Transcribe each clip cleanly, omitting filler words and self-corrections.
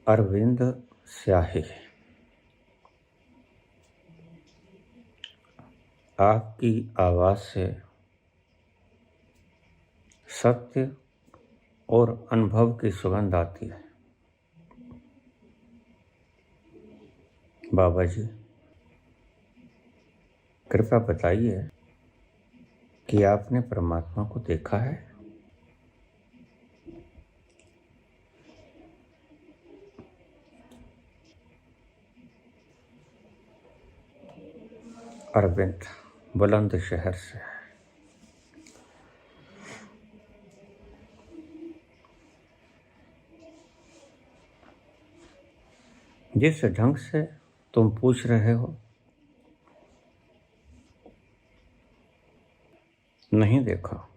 अरविंद स्याही। आपकी आवाज से सत्य और अनुभव की सुगंध आती है। बाबा जी, कृपया बताइए कि आपने परमात्मा को देखा है? अरविंद बुलंदशहर से। जिस ढंग से तुम पूछ रहे हो, नहीं देखा।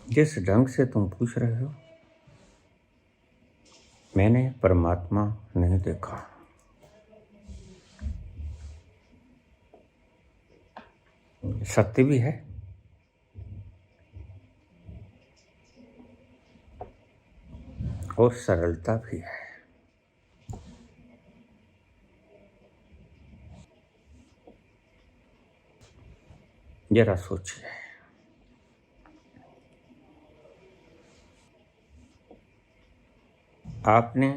जिस ढंग से तुम पूछ रहे हो, मैंने परमात्मा नहीं देखा। सत्य भी है और सरलता भी है। जरा सोचिए, आपने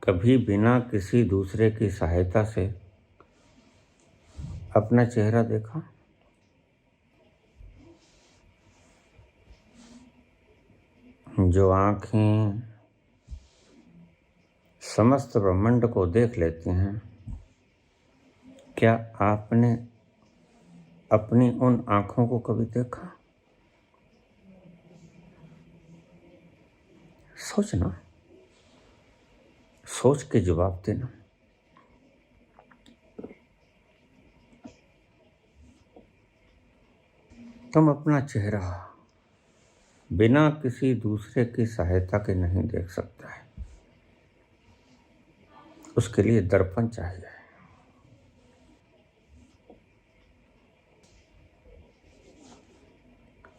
कभी बिना किसी दूसरे की सहायता से अपना चेहरा देखा? जो आंखें समस्त ब्रह्मांड को देख लेती हैं, क्या आपने अपनी उन आंखों को कभी देखा? सोचना, सोच के जवाब देना। तुम अपना चेहरा बिना किसी दूसरे की सहायता के नहीं देख सकता है। उसके लिए दर्पण चाहिए।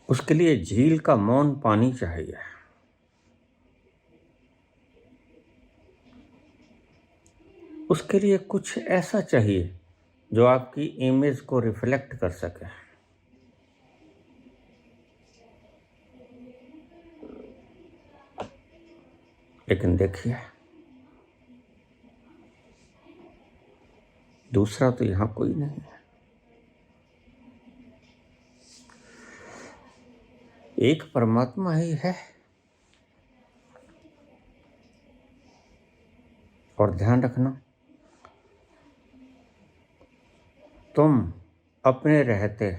उसके लिए झील का मौन पानी चाहिए। उसके लिए कुछ ऐसा चाहिए जो आपकी इमेज को रिफ्लेक्ट कर सके। लेकिन देखिए, दूसरा तो यहां कोई नहीं है। एक परमात्मा ही है। और ध्यान रखना, तुम अपने रहते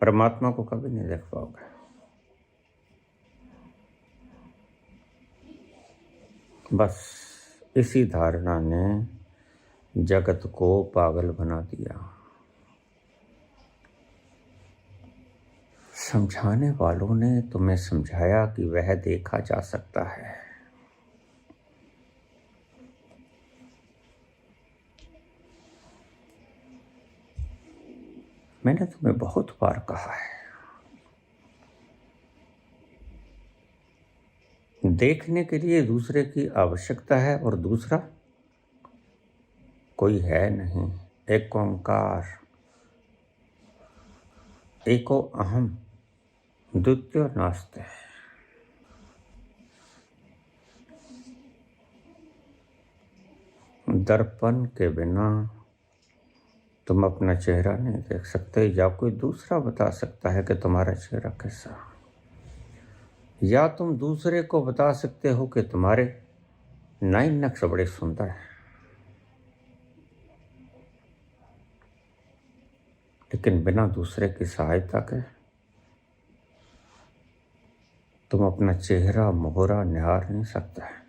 परमात्मा को कभी नहीं देख पाओगे। बस इसी धारणा ने जगत को पागल बना दिया। समझाने वालों ने तुम्हें समझाया कि वह देखा जा सकता है। मैंने तुम्हें बहुत बार कहा है, देखने के लिए दूसरे की आवश्यकता है और दूसरा कोई है नहीं। एक ओंकार, एको अहम, द्वितीयो नास्ति। दर्पण के बिना तुम अपना चेहरा नहीं देख सकते, या कोई दूसरा बता सकता है कि तुम्हारा चेहरा कैसा, या तुम दूसरे को बता सकते हो कि तुम्हारे 9 नक्श बड़े सुंदर हैं। लेकिन बिना दूसरे की सहायता के तुम अपना चेहरा मोहरा निहार नहीं सकता है।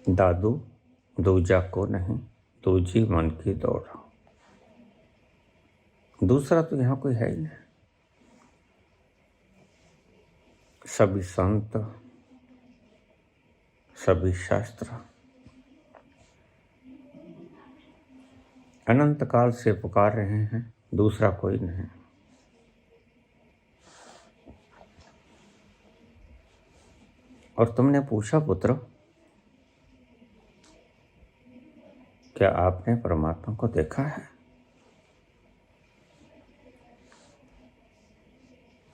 दादू दूजा को नहीं, दूजी मन की दौड़। दूसरा तो यहां कोई है ही नहीं। सभी संत, सभी शास्त्र अनंत काल से पुकार रहे हैं, दूसरा कोई नहीं। और तुमने पूछा, पुत्र, क्या आपने परमात्मा को देखा है?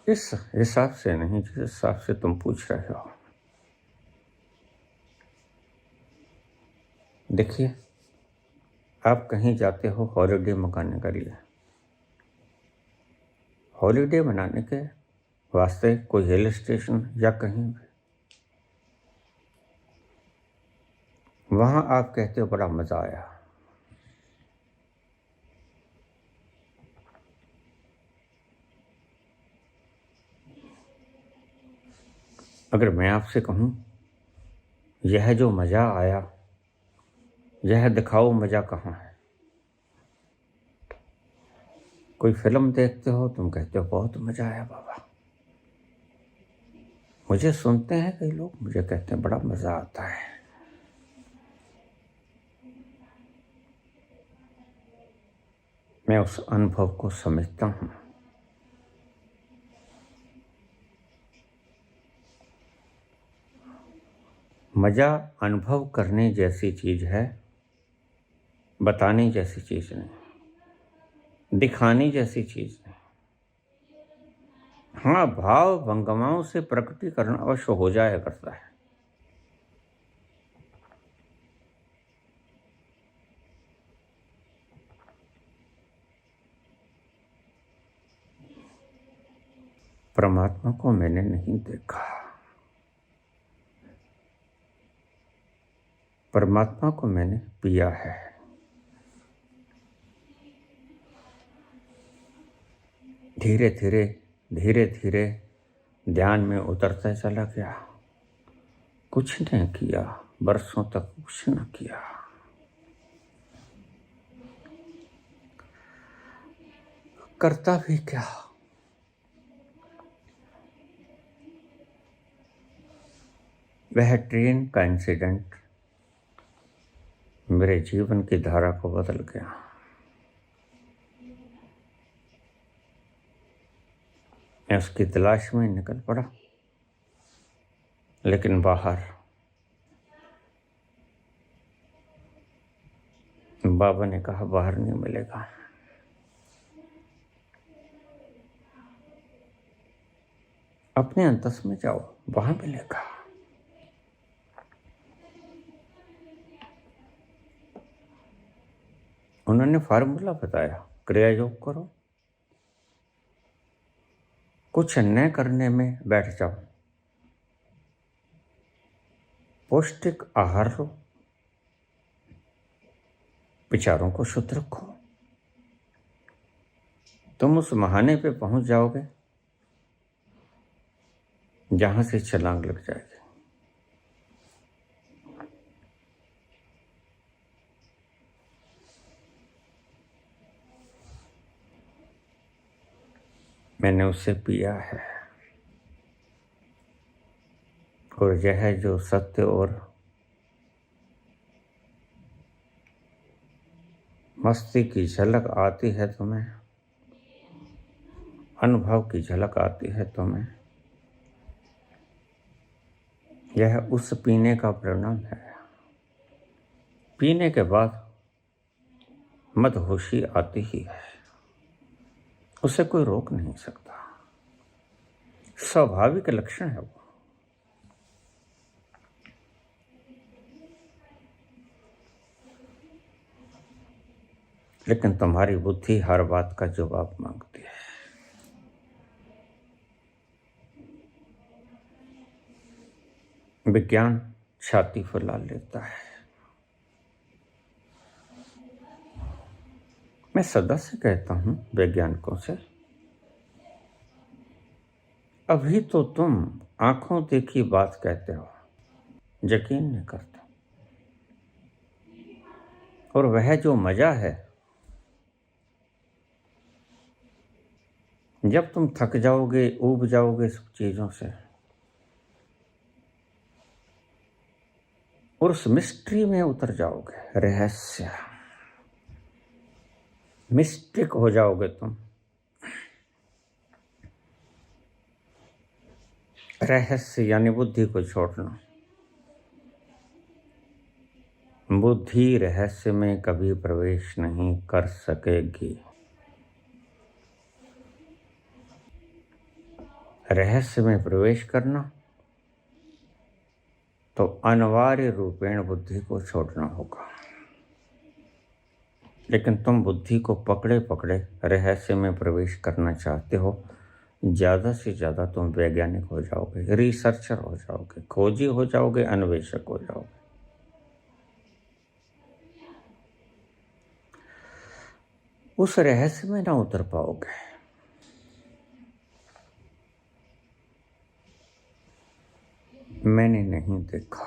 इस हिसाब से नहीं जिस हिसाब से तुम पूछ रहे हो। देखिए, आप कहीं जाते हो हॉलिडे मनाने के लिए। हॉलिडे मनाने के वास्ते कोई हिल स्टेशन या कहीं भी, वहां आप कहते हो बड़ा मजा आया। अगर मैं आपसे कहूं यह जो मजा आया, यह दिखाओ मजा कहाँ है। कोई फिल्म देखते हो, तुम कहते हो बहुत मजा आया बाबा। मुझे सुनते हैं कई लोग, मुझे कहते हैं बड़ा मजा आता है। मैं उस अनुभव को समझता हूं। मजा अनुभव करने जैसी चीज है, बताने जैसी चीज नहीं, दिखाने जैसी चीज नहीं। हाँ, भाव भंगमाओं से प्रकटीकरण अवश्य हो जाया करता है। परमात्मा को मैंने नहीं देखा, परमात्मा को मैंने पिया है। धीरे धीरे धीरे धीरे ध्यान में उतरता चला गया। कुछ नहीं किया, बरसों तक कुछ न किया। करता भी क्या? वह ट्रेन का इंसिडेंट मेरे जीवन की धारा को बदल गया। मैं उसकी तलाश में निकल पड़ा, लेकिन बाहर बाबा ने कहा बाहर नहीं मिलेगा। अपने अंतस में जाओ, वहां मिलेगा। उन्होंने फार्मूला बताया, क्रिया योग करो, कुछ न करने में बैठ जाओ, पौष्टिक आहार लो, विचारों को शुद्ध रखो। तुम उस महाने पे पहुंच जाओगे जहां से छलांग लग जाएगी। मैंने उसे पिया है, और यह जो सत्य और मस्ती की झलक आती है तुम्हें, अनुभव की झलक आती है तुम्हें, यह उस पीने का परिणाम है। पीने के बाद मदहोशी आती ही है, उसे कोई रोक नहीं सकता। स्वाभाविक लक्षण है वो। लेकिन तुम्हारी बुद्धि हर बात का जवाब मांगती है। विज्ञान छाती फुला लेता है। मैं सदा से कहता हूं वैज्ञानिकों से, अभी तो तुम आंखों देखी बात कहते हो, यकीन नहीं करते। और वह जो मजा है, जब तुम थक जाओगे, ऊब जाओगे सब चीजों से, और उस मिस्ट्री में उतर जाओगे, रहस्य मिस्टिक हो जाओगे तुम। रहस्य यानी बुद्धि को छोड़ना। बुद्धि रहस्य में कभी प्रवेश नहीं कर सकेगी। रहस्य में प्रवेश करना तो अनिवार्य रूपेण बुद्धि को छोड़ना होगा। लेकिन तुम बुद्धि को पकड़े पकड़े रहस्य में प्रवेश करना चाहते हो। ज़्यादा से ज़्यादा तुम वैज्ञानिक हो जाओगे, रिसर्चर हो जाओगे, खोजी हो जाओगे, अन्वेषक हो जाओगे। उस रहस्य में ना उतर पाओगे। मैंने नहीं देखा,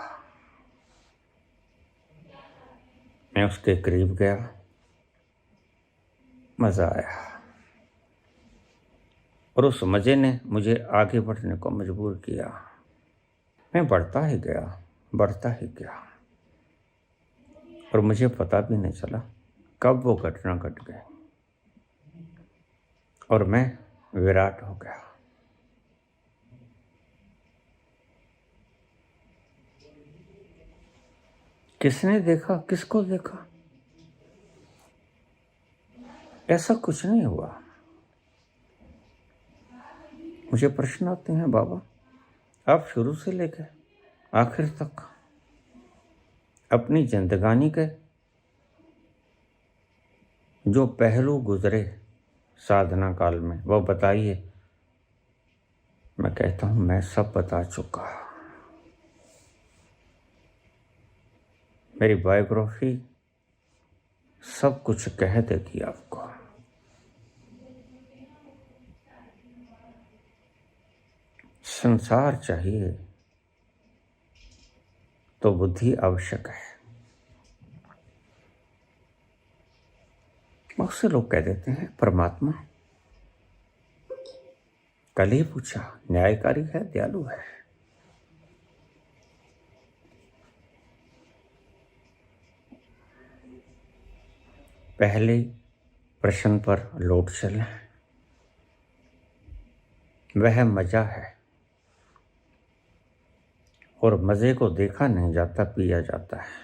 मैं उसके करीब गया, मज़ा आया, और उस मज़े ने मुझे आगे बढ़ने को मजबूर किया। मैं बढ़ता ही गया, बढ़ता ही गया, और मुझे पता भी नहीं चला कब वो घटना घट गई और मैं विराट हो गया। किसने देखा, किसको देखा? ऐसा कुछ नहीं हुआ। मुझे प्रश्न आते हैं, बाबा आप शुरू से लेकर आखिर तक अपनी जिंदगानी के जो पहलू गुजरे साधना काल में वो बताइए। मैं कहता हूं मैं सब बता चुका। मेरी बायोग्राफी सब कुछ कह देगी आपको। संसार चाहिए तो बुद्धि आवश्यक है। बहुत से लोग कह देते हैं परमात्मा, कल ही पूछा, न्यायकारी है, दयालु है। पहले प्रश्न पर लौट चलें। वह मजा है, और मजे को देखा नहीं जाता, पिया जाता है।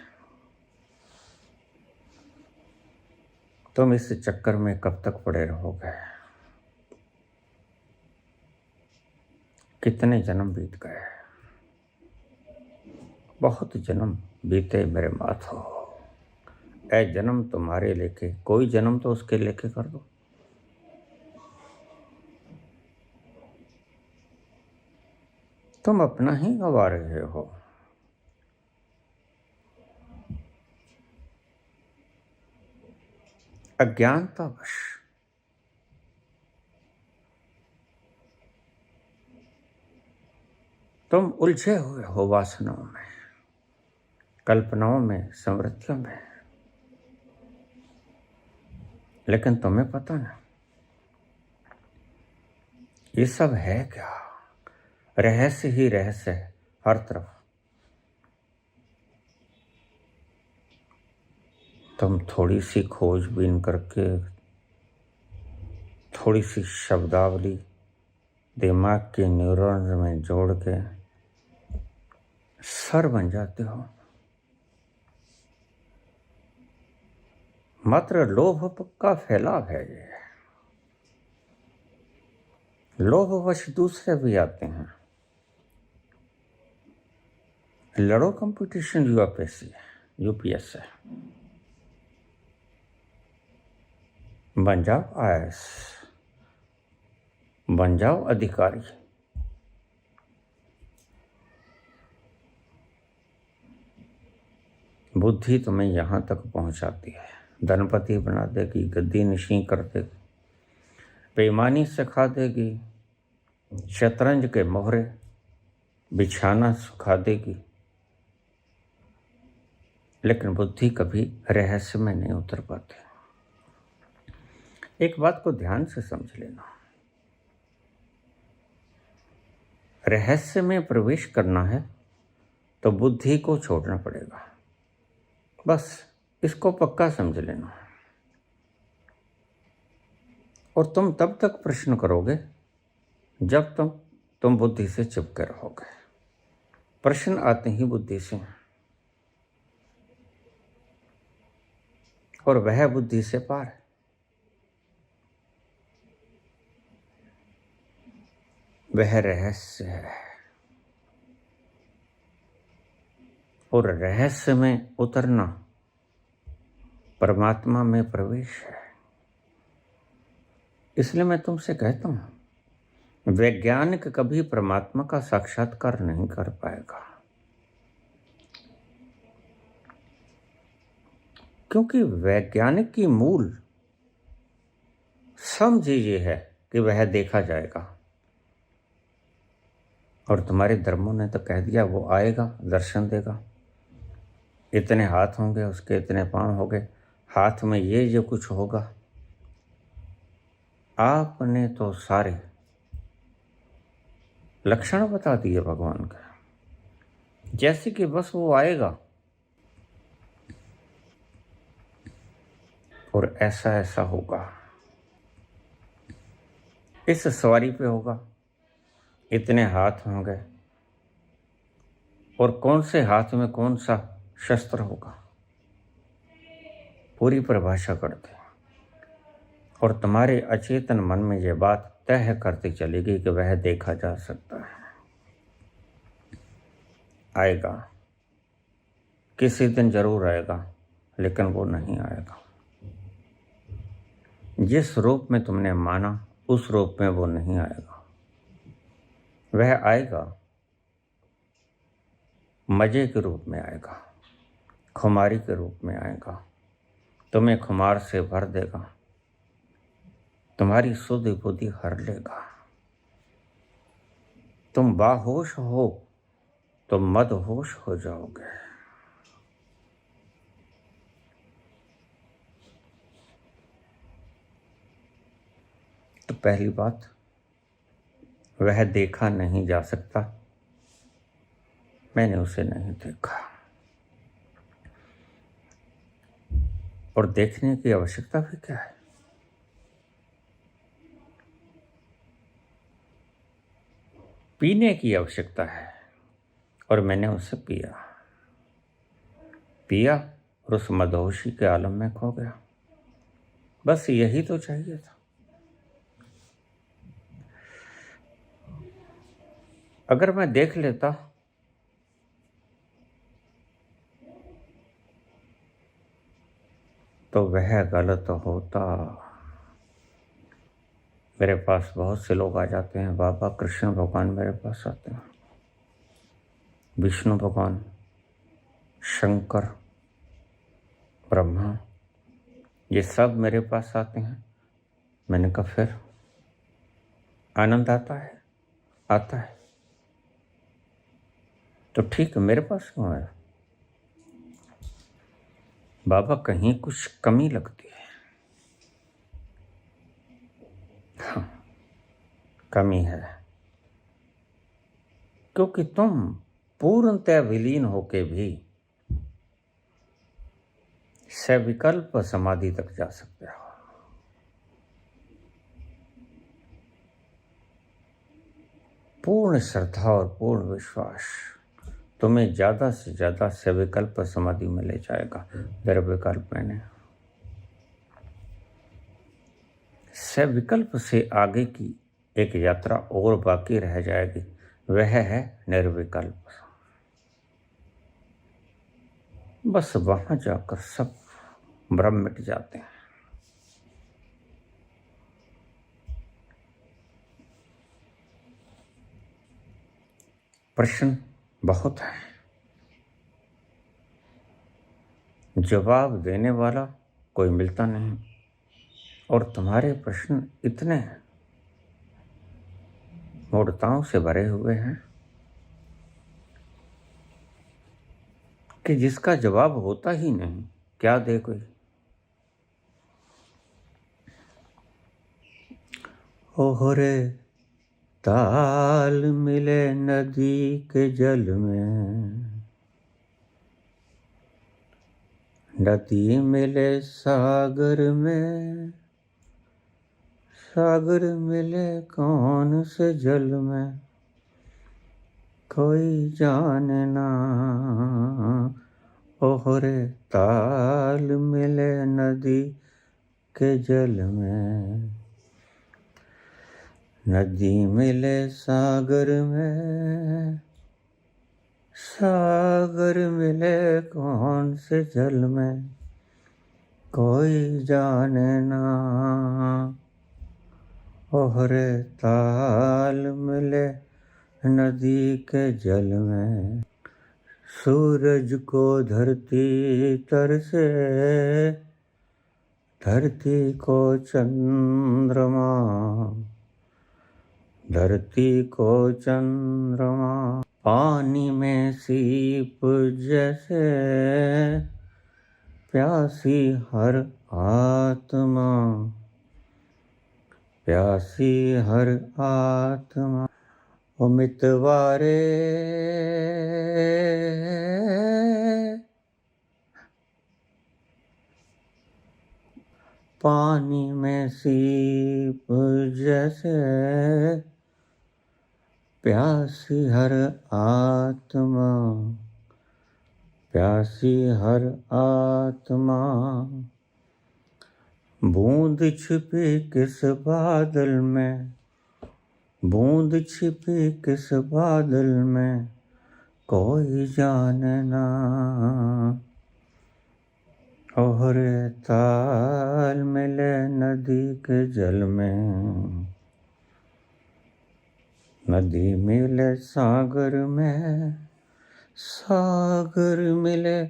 तुम इस चक्कर में कब तक पड़े रहोगे? कितने जन्म बीत गए, बहुत जन्म बीते मेरे माथो। ऐ जन्म तुम्हारे लेके, कोई जन्म तो उसके लेके कर दो। तुम अपना ही गवा रहे हो। अज्ञानतावश तुम उलझे हुए हो वासनाओं में, कल्पनाओं में, समृद्धियों में। लेकिन तुम्हें पता ना ये सब है क्या? रहस्य ही रहस्य है हर तरफ। तुम थोड़ी सी खोजबीन करके, थोड़ी सी शब्दावली दिमाग के न्यूरॉन्स में जोड़ के सर बन जाते हो। मात्र लोभ का फैलाव है ये। लोभवश दूसरे भी आते हैं। लड़ो कंपटीशन यूपीएस से, बन जाओ आईएएस, बन जाओ अधिकारी। बुद्धि तुम्हें यहां तक पहुंचाती है, धनपति बना देगी, गद्दी नशीं कर देगी, बेईमानी सिखा देगी, शतरंज के मोहरे बिछाना सिखा देगी। लेकिन बुद्धि कभी रहस्य में नहीं उतर पाती। एक बात को ध्यान से समझ लेना, रहस्य में प्रवेश करना है तो बुद्धि को छोड़ना पड़ेगा। बस इसको पक्का समझ लेना। और तुम तब तक प्रश्न करोगे जब तुम तुम बुद्धि से चिपके रहोगे। प्रश्न आते ही बुद्धि से, और वह बुद्धि से पार है। वह रहस्य है, और रहस्य में उतरना परमात्मा में प्रवेश है। इसलिए मैं तुमसे कहता हूं, वैज्ञानिक कभी परमात्मा का साक्षात्कार नहीं कर पाएगा, क्योंकि वैज्ञानिक की मूल समझ ये है कि वह देखा जाएगा। और तुम्हारे धर्मों ने तो कह दिया वो आएगा, दर्शन देगा, इतने हाथ होंगे, उसके इतने पांव होंगे, हाथ में ये कुछ होगा। आपने तो सारे लक्षण बता दिए भगवान का, जैसे कि बस वो आएगा और ऐसा ऐसा होगा, इस सवारी पे होगा, इतने हाथ होंगे, और कौन से हाथ में कौन सा शस्त्र होगा, पूरी परिभाषा करते। और तुम्हारे अचेतन मन में यह बात तय करती चलेगी कि वह देखा जा सकता है, आएगा, किसी दिन जरूर आएगा, लेकिन वो नहीं आएगा। जिस रूप में तुमने माना उस रूप में वो नहीं आएगा। वह आएगा, मजे के रूप में आएगा, खुमारी के रूप में आएगा, तुम्हें खुमार से भर देगा, तुम्हारी सुध बुद्धि हर लेगा। तुम बाहोश हो तो मदहोश हो जाओगे। तो पहली बात, वह देखा नहीं जा सकता, मैंने उसे नहीं देखा, और देखने की आवश्यकता भी क्या है। पीने की आवश्यकता है, और मैंने उसे पिया और उस मदहोशी के आलम में खो गया। बस यही तो चाहिए था। अगर मैं देख लेता तो वह गलत होता। मेरे पास बहुत से लोग आ जाते हैं, बाबा कृष्ण भगवान मेरे पास आते हैं, विष्णु भगवान, शंकर, ब्रह्मा, ये सब मेरे पास आते हैं। मैंने कहा फिर आनंद आता है तो ठीक है, मेरे पास क्यों आया? बाबा कहीं कुछ कमी लगती है। हाँ, कमी है, क्योंकि तुम पूर्णतः विलीन होके भी सविकल्प समाधि तक जा सकते हो। पूर्ण श्रद्धा और पूर्ण विश्वास तुम्हें ज्यादा से ज्यादा सविकल्प समाधि में ले जाएगा। निर्विकल्प में नहीं। सविकल्प से आगे की एक यात्रा और बाकी रह जाएगी, वह है निर्विकल्प। बस वहां जाकर सब भ्रम मिट जाते हैं। प्रश्न बहुत है, जवाब देने वाला कोई मिलता नहीं, और तुम्हारे प्रश्न इतने मूर्खताओं से भरे हुए हैं कि जिसका जवाब होता ही नहीं। क्या दे कोई? ओहरे ताल मिले नदी के जल में, नदी मिले सागर में, सागर मिले कौन से जल में, कोई जाने ना। ओहरे ताल मिले नदी के जल में, नदी मिले सागर में, सागर मिले कौन से जल में, कोई जाने ना। ओहरे ताल मिले नदी के जल में, सूरज को धरती तरसे, धरती को चंद्रमा, धरती को चंद्रमा, पानी में सीप जैसे, प्यासी हर आत्मा, प्यासी हर आत्मा। ओ मितवारे पानी में सीप जैसे, प्यासी हर आत्मा, प्यासी हर आत्मा। बूंद छिपी किस बादल में, बूंद छिपी किस बादल में, कोई जाने ना। ओहरे ताल मिले नदी के जल में, नदी मिले सागर में, सागर मिले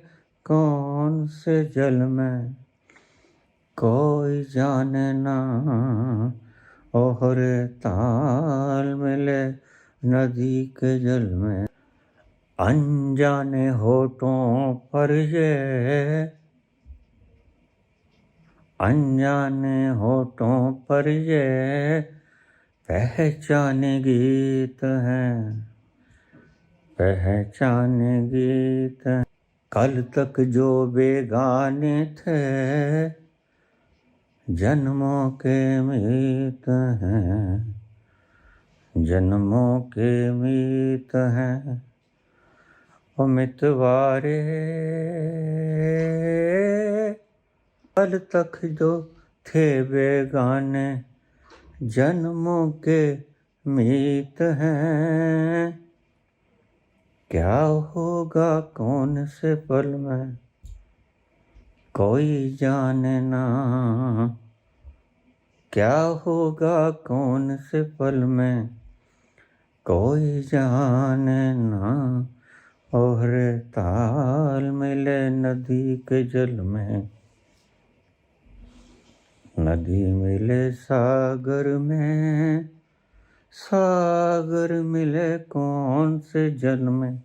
कौन से जल में, कोई जाने ना। ओहरे ताल मिले नदी के जल में, अनजाने होठों पर ये, अनजाने होठों पर ये, पहचाने गीत हैं, पहचाने गीत हैं। कल तक जो बेगाने थे, जन्मों के मीत हैं, जन्मों के मीत हैं। ओ मितवारे कल तक जो थे बेगाने, जन्मों के मीत हैं। क्या होगा कौन से पल में, कोई जाने ना। क्या होगा कौन से पल में, कोई जाने ना। ओहरे ताल मिले नदी के जल में, नदी मिले सागर में, सागर मिले कौन से जल में,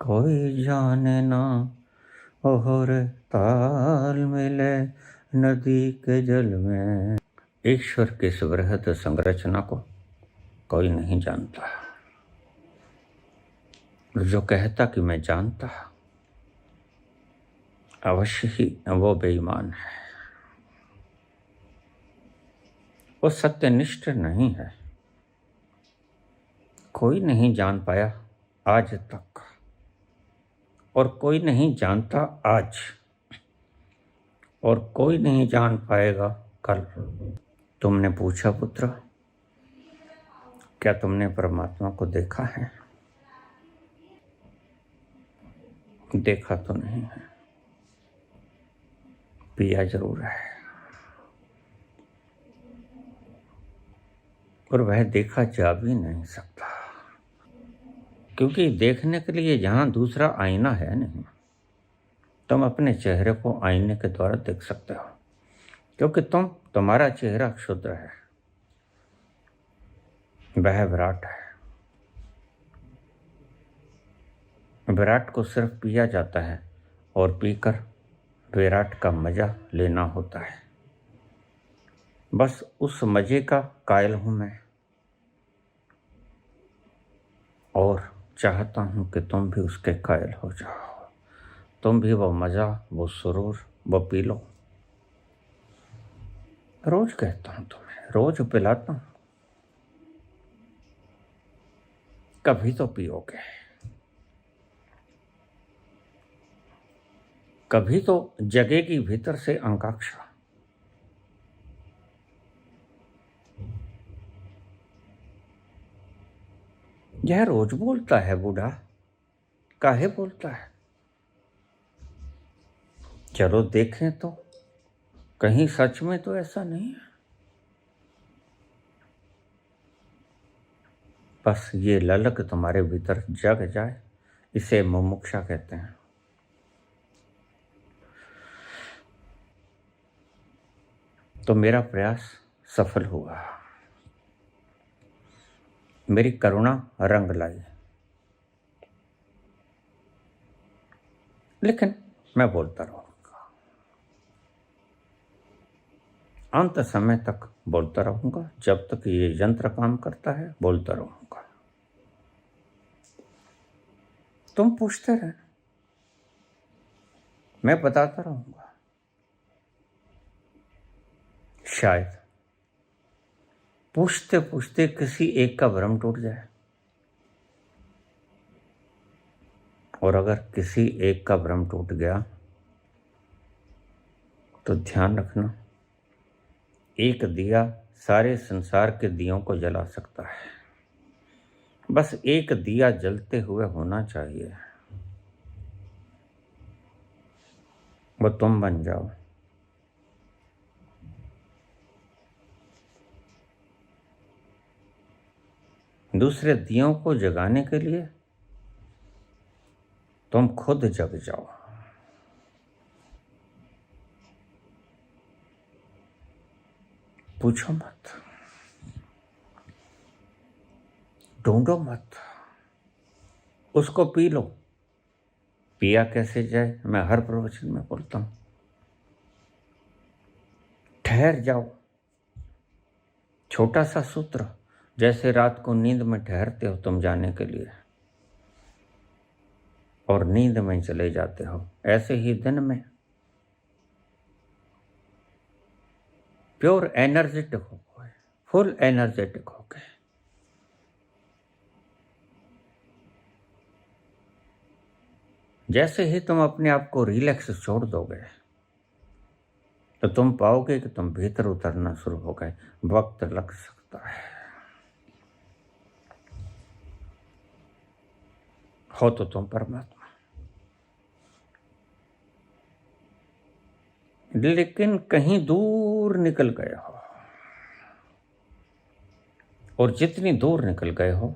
कोई जाने ना। ओहरे ताल मिले नदी के जल में। ईश्वर की इस बृहद संरचना को कोई नहीं जानता। जो कहता कि मैं जानता, अवश्य ही वो बेईमान है, वो सत्यनिष्ठ नहीं है। कोई नहीं जान पाया आज तक, और कोई नहीं जानता आज, और कोई नहीं जान पाएगा कल। तुमने पूछा पुत्र, क्या तुमने परमात्मा को देखा है? देखा तो नहीं है, पिया जरूर है, और वह देखा जा भी नहीं सकता, क्योंकि देखने के लिए यहाँ दूसरा आईना है नहीं। तुम अपने चेहरे को आईने के द्वारा देख सकते हो, क्योंकि तुम्हारा चेहरा क्षुद्र है, वह विराट है। विराट को सिर्फ पिया जाता है, और पीकर विराट का मजा लेना होता है। बस उस मजे का कायल हूं मैं, और चाहता हूं कि तुम भी उसके कायल हो जाओ। तुम भी वो मजा, वो सुरूर, वो पी लो। रोज कहता हूं तुम्हें, रोज पिलाता हूं। कभी तो पियोगे, कभी तो जगेगी भीतर से आकांक्षा। यह रोज बोलता है बूढ़ा, काहे बोलता है? चलो देखें तो कहीं सच में तो ऐसा नहीं है। बस ये ललक तुम्हारे भीतर जग जाए, इसे मुमुक्षा कहते हैं। तो मेरा प्रयास सफल हुआ, मेरी करुणा रंग लाई। लेकिन मैं बोलता रहूंगा, अंत समय तक बोलता रहूंगा। जब तक ये यंत्र काम करता है बोलता रहूंगा। तुम पूछते रहे, मैं बताता रहूंगा। शायद पूछते पूछते किसी एक का भ्रम टूट जाए, और अगर किसी एक का भ्रम टूट गया तो ध्यान रखना, एक दिया सारे संसार के दियों को जला सकता है। बस एक दिया जलते हुए होना चाहिए, वो तुम बन जाओ। दूसरे दियों को जगाने के लिए तुम खुद जग जाओ। पूछो मत, ढूंढो मत, उसको पी लो। पिया कैसे जाए मैं हर प्रवचन में बोलता हूं। ठहर जाओ, छोटा सा सूत्र, जैसे रात को नींद में ठहरते हो तुम जाने के लिए और नींद में चले जाते हो, ऐसे ही दिन में प्योर एनर्जेटिक हो गए, फुल एनर्जेटिक हो गए। जैसे ही तुम अपने आप को रिलैक्स छोड़ दोगे तो तुम पाओगे कि तुम भीतर उतरना शुरू हो गए। वक्त लग सकता है, हो तो तुम परमात्मा, लेकिन कहीं दूर निकल गए हो, और जितनी दूर निकल गए हो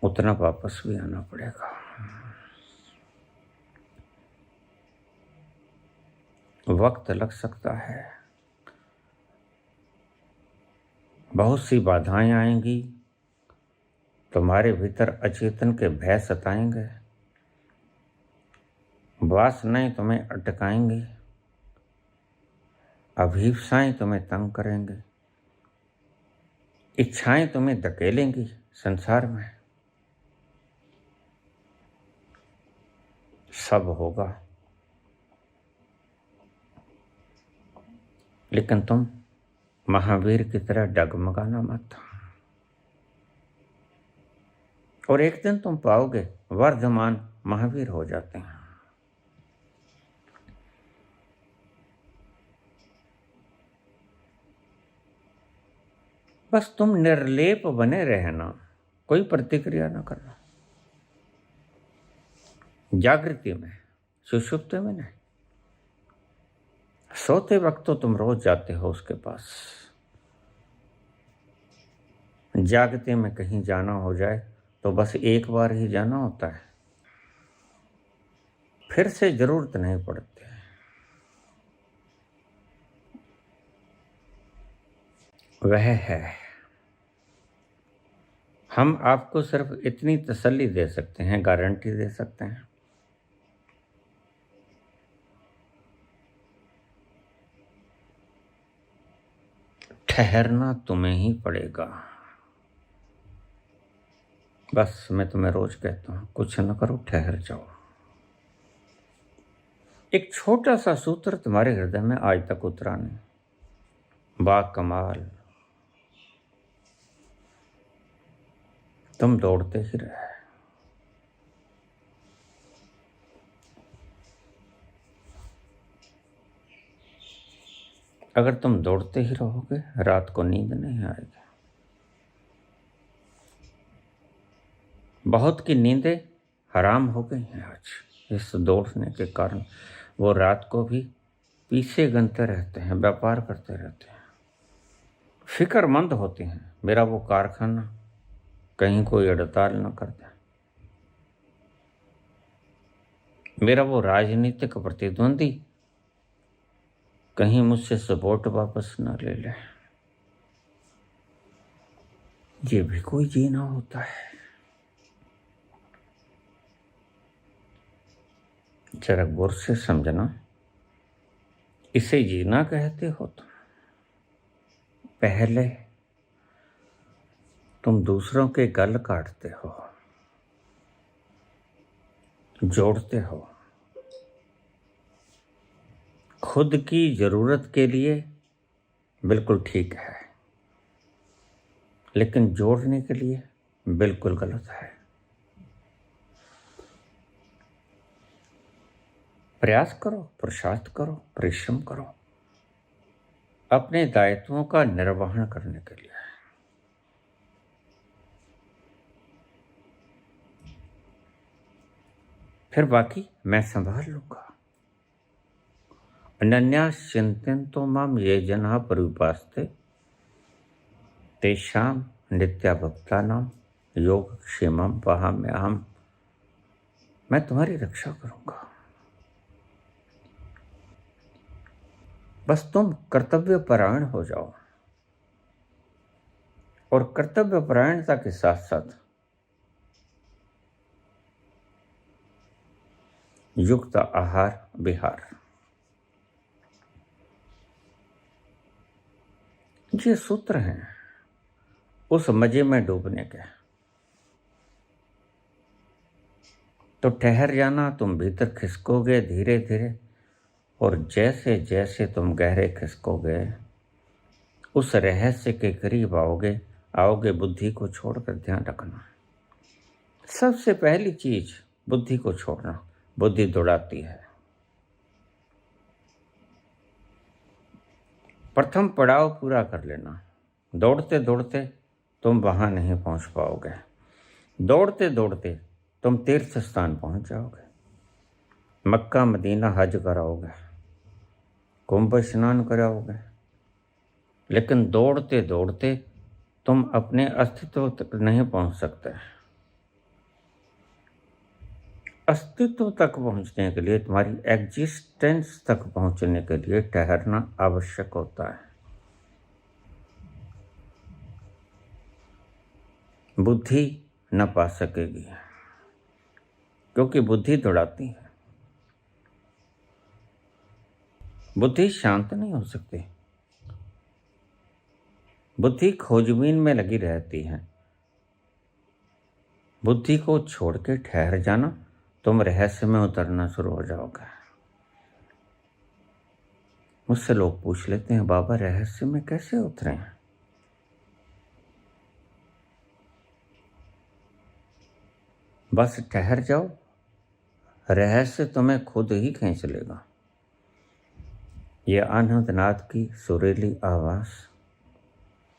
उतना वापस भी आना पड़ेगा। वक्त लग सकता है, बहुत सी बाधाएं आएंगी, तुम्हारे भीतर अचेतन के भय सताएंगे, वासनाएं तुम्हें अटकाएंगे, अभिप्साएं तुम्हें तंग करेंगे, इच्छाएं तुम्हें धकेलेंगी संसार में। सब होगा, लेकिन तुम महावीर की तरह डगमगाना मत। और एक दिन तुम पाओगे वर्धमान महावीर हो जाते हैं। बस तुम निर्लेप बने रहना, कोई प्रतिक्रिया ना करना। जागृति में, सुषुप्ति में नहीं। सोते वक्त तो तुम रोज जाते हो उसके पास, जागते में कहीं जाना हो जाए तो बस एक बार ही जाना होता है, फिर से जरूरत नहीं पड़ती। वह है, हम आपको सिर्फ इतनी तसल्ली दे सकते हैं, गारंटी दे सकते हैं, ठहरना तुम्हें ही पड़ेगा। बस मैं तुम्हें रोज कहता हूं, कुछ न करो, ठहर जाओ। एक छोटा सा सूत्र तुम्हारे हृदय में आज तक उतरा नहीं, बा कमाल। तुम दौड़ते ही रहे। अगर तुम दौड़ते ही रहोगे, रात को नींद नहीं आएगी। बहुत की नींदें हराम हो गई हैं आज इस दौड़ने के कारण। वो रात को भी पीछे गनते रहते हैं, व्यापार करते रहते हैं, फिक्रमंद होते हैं मेरा वो कारखाना कहीं कोई हड़ताल न कर दे, मेरा वो राजनीतिक प्रतिद्वंदी कहीं मुझसे सपोर्ट वापस न ले ले। ये भी कोई जीना होता है। जरा गौर से समझना, इसे जीना कहते हो तुम। पहले तुम दूसरों के गल काटते हो, जोड़ते हो, खुद की जरूरत के लिए बिल्कुल ठीक है, लेकिन जोड़ने के लिए बिल्कुल गलत है। प्रयास करो, पुरुषार्थ करो, परिश्रम करो अपने दायित्वों का निर्वहन करने के लिए। फिर बाकी मैं संभाल लूंगा। अनन्यास चिंतयन्तो माम ये जनाः परिउपासते तेषां नित्याभक्तानां योगक्षेमं वहाम्यहम्। मैं तुम्हारी रक्षा करूंगा। बस तुम कर्तव्य परायण हो जाओ, और कर्तव्य परायणता के साथ साथ युक्त आहार विहार, ये सूत्र हैं उस मजे में डूबने के। तो ठहर जाना, तुम भीतर खिसकोगे धीरे धीरे, और जैसे जैसे तुम गहरे खिसकोगे उस रहस्य के करीब आओगे बुद्धि को छोड़कर। ध्यान रखना, सबसे पहली चीज बुद्धि को छोड़ना। बुद्धि दौड़ाती है। प्रथम पड़ाव पूरा कर लेना। दौड़ते दौड़ते तुम वहां नहीं पहुंच पाओगे। दौड़ते दौड़ते तुम तीर्थ स्थान पहुंच जाओगे, मक्का मदीना हज कराओगे, कुंभ स्नान कराओगे, लेकिन दौड़ते दौड़ते तुम अपने अस्तित्व तक नहीं पहुंच सकते। अस्तित्व तक पहुंचने के लिए, तुम्हारी एग्जिस्टेंस तक पहुंचने के लिए ठहरना आवश्यक होता है। बुद्धि न पा सकेगी, क्योंकि बुद्धि दौड़ाती है। बुद्धि शांत नहीं हो सकती। बुद्धि खोजबीन में लगी रहती है। बुद्धि को छोड़ के ठहर जाना, तुम रहस्य में उतरना शुरू हो जाओगे। मुझसे लोग पूछ लेते हैं, बाबा रहस्य में कैसे उतरे हैं? बस ठहर जाओ, रहस्य तुम्हें खुद ही खींच लेगा। ये आनंदनाद की सुरीली आवाज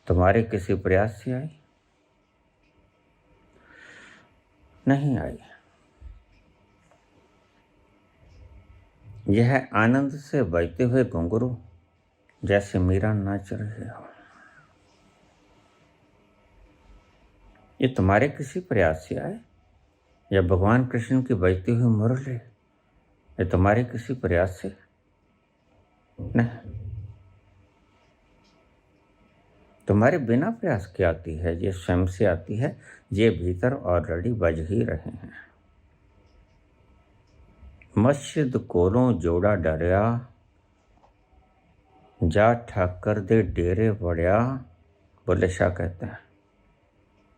तुम्हारे किसी प्रयास से आई नहीं आई। यह आनंद से बजते हुए घुंघरू जैसे मीरा नाच रहे हो, ये तुम्हारे किसी प्रयास से आए? या भगवान कृष्ण की बजती हुई मुरली ये तुम्हारे किसी प्रयास से नहीं, तुम्हारे बिना प्रयास के आती है। ये स्वयं से आती है। ये भीतर ऑलरेडी बज ही रहे हैं। मस्जिद कोलों जोड़ा डरिया, जा ठाकर दे डेरे वड़िया। बुल्ले शाह कहते हैं,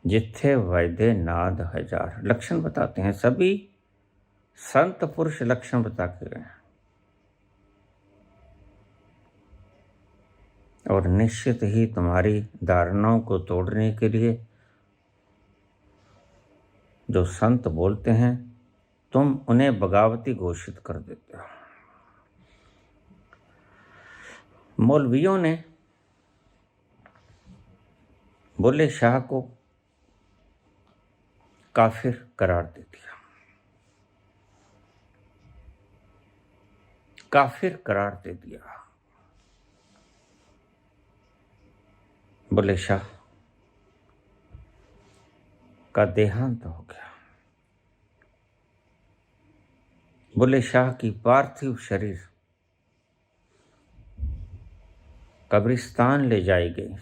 जिथे वैदे नाद हजार। लक्षण बताते हैं, सभी संत पुरुष लक्षण बता के गए हैं। और निश्चित ही तुम्हारी धारणाओं को तोड़ने के लिए जो संत बोलते हैं तुम उन्हें बगावती घोषित कर देते हो। मौलवियों ने बुल्ले शाह को काफिर करार दे दिया, काफिर करार दे दिया। बुल्ले शाह का देहांत हो गया। बुल्ले शाह की पार्थिव शरीर कब्रिस्तान ले जाई गई।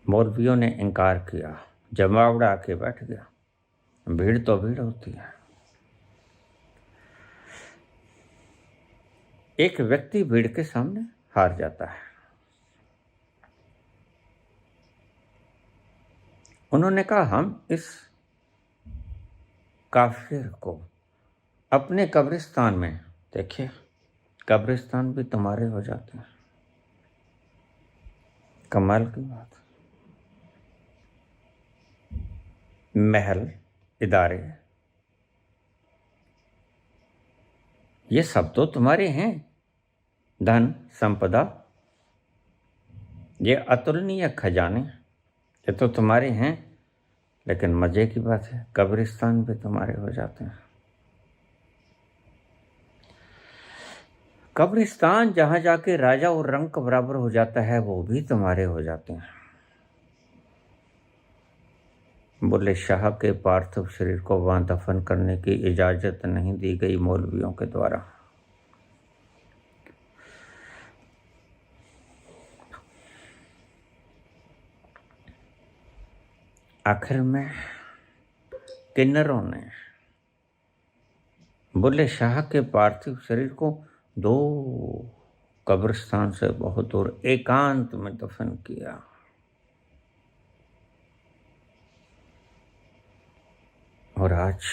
मौलवियों ने इनकार किया, जमावड़ा आके बैठ गया। भीड़ तो भीड़ होती है। एक व्यक्ति भीड़ के सामने हार जाता है। उन्होंने कहा हम इस काफिर को अपने कब्रिस्तान में, देखिए कब्रिस्तान भी तुम्हारे हो जाते हैं। कमाल की बात। महल, इदारे, ये सब तो तुम्हारे हैं। धन संपदा, ये अतुलनीय खजाने, ये तो तुम्हारे हैं। लेकिन मजे की बात है, कब्रिस्तान भी तुम्हारे हो जाते हैं। कब्रिस्तान जहां जाके राजा और रंक बराबर हो जाता है, वो भी तुम्हारे हो जाते हैं। बुल्ले शाह के पार्थिव शरीर को वहां दफन करने की इजाजत नहीं दी गई मौलवियों के द्वारा। आखिर में किन्नरों ने बुल्ले शाह के पार्थिव शरीर को 2 कब्रिस्तान से बहुत दूर एकांत में दफन किया। और आज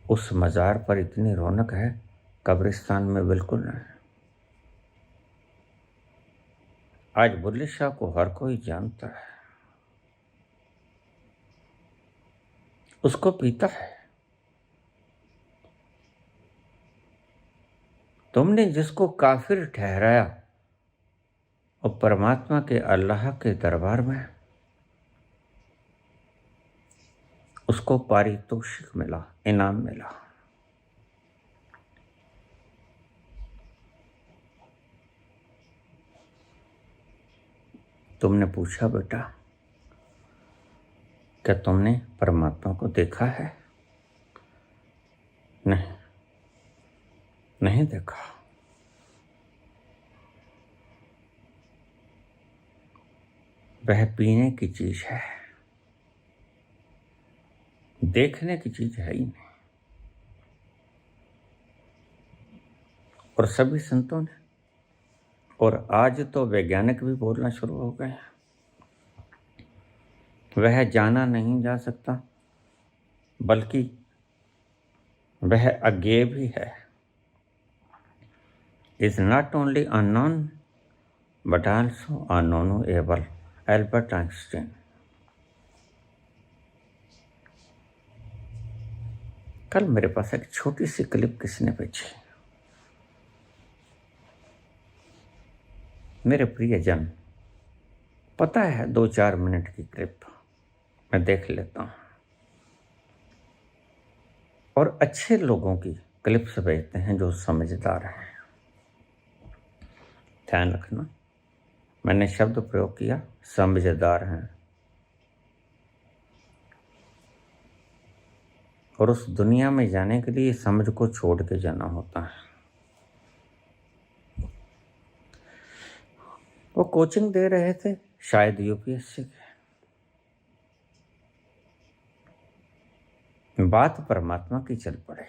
उस मजार पर इतनी रौनक है, कब्रिस्तान में बिल्कुल नहीं। आज बुल्ले शाह को हर कोई जानता है, उसको पीता है। तुमने जिसको काफिर ठहराया, और परमात्मा के अल्लाह के दरबार में उसको पारितोषिक मिला, इनाम मिला। तुमने पूछा बेटा, क्या तुमने परमात्मा को देखा है? नहीं, नहीं देखा। वह पीने की चीज है, देखने की चीज है ही नहीं। और सभी संतों ने, और आज तो वैज्ञानिक भी बोलना शुरू हो गए, वह जाना नहीं जा सकता, बल्कि वह अज्ञेय भी है। Is not only unknown but also unknowable. Albert Einstein. कल मेरे पास एक छोटी सी क्लिप किसी ने भेजी। मेरे प्रियजन, पता है 2-4 मिनट की क्लिप मैं देख लेता हूं, और अच्छे लोगों की क्लिप्स भेजते हैं जो समझदार हैं। ध्यान रखना, मैंने शब्द प्रयोग किया, समझदार हैं। और उस दुनिया में जाने के लिए समझ को छोड़ के जाना होता है। वो कोचिंग दे रहे थे, शायद यूपीएससी के। बात परमात्मा की चल पड़े।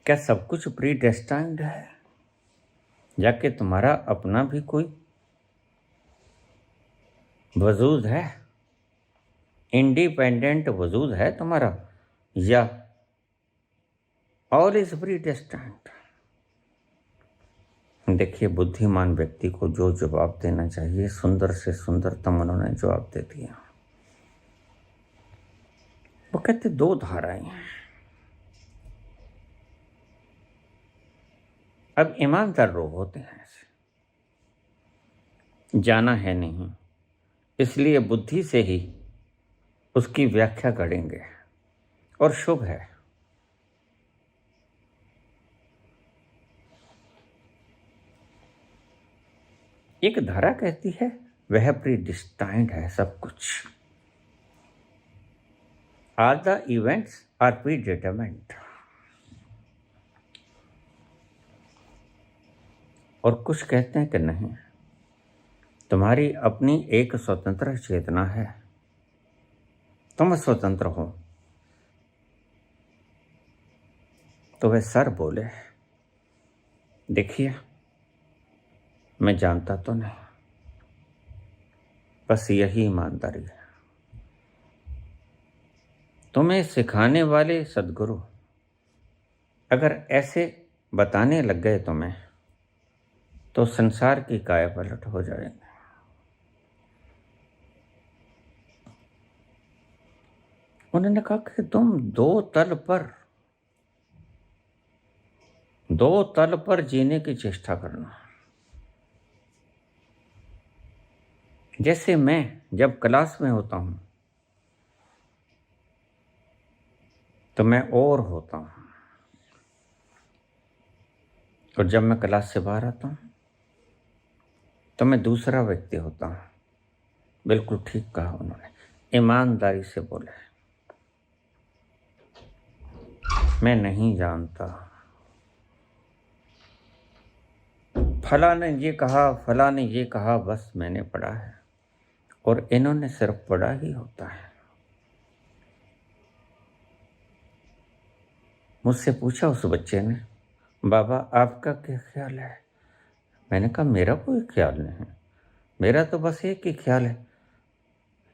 क्या सब कुछ प्री डेस्टाइन्ड है, जाके तुम्हारा अपना भी कोई वजूद है, इंडिपेंडेंट वजूद है तुम्हारा, या ऑल इज प्री डेस्टाइन्ड? देखिए, बुद्धिमान व्यक्ति को जो जवाब देना चाहिए, सुंदर से सुंदरतम उन्होंने जवाब दे दिया। वो कहते दो धाराएं हैं। अब ईमानदार लोग होते हैं ऐसे, जाना है नहीं, इसलिए बुद्धि से ही उसकी व्याख्या करेंगे और शुभ है। एक धारा कहती है वह प्रीडिस्टाइंड है सब कुछ। All the events are predetermined। और कुछ कहते हैं कि नहीं, तुम्हारी अपनी एक स्वतंत्र चेतना है, तुम स्वतंत्र हो। तो वे सर बोले, देखिए मैं जानता तो नहीं, बस यही ईमानदारी है। तुम्हें सिखाने वाले सद्गुरु अगर ऐसे बताने लग गए तुम्हें, तो संसार की काया पलट हो जाएगी। उन्होंने कहा कि तुम दो तल पर जीने की चेष्टा करना। जैसे मैं जब क्लास में होता हूं तो मैं और होता हूं, और जब मैं क्लास से बाहर आता हूं तो मैं दूसरा व्यक्ति होता हूं। बिल्कुल ठीक कहा उन्होंने, ईमानदारी से बोले। मैं नहीं जानता, फला ने ये कहा, फला ने ये कहा, बस मैंने पढ़ा है, और इन्होंने सिर्फ पढ़ा ही होता है। मुझसे पूछा उस बच्चे ने, बाबा आपका क्या ख्याल है? मैंने कहा मेरा कोई ख्याल नहीं है, मेरा तो बस एक ही ख्याल है,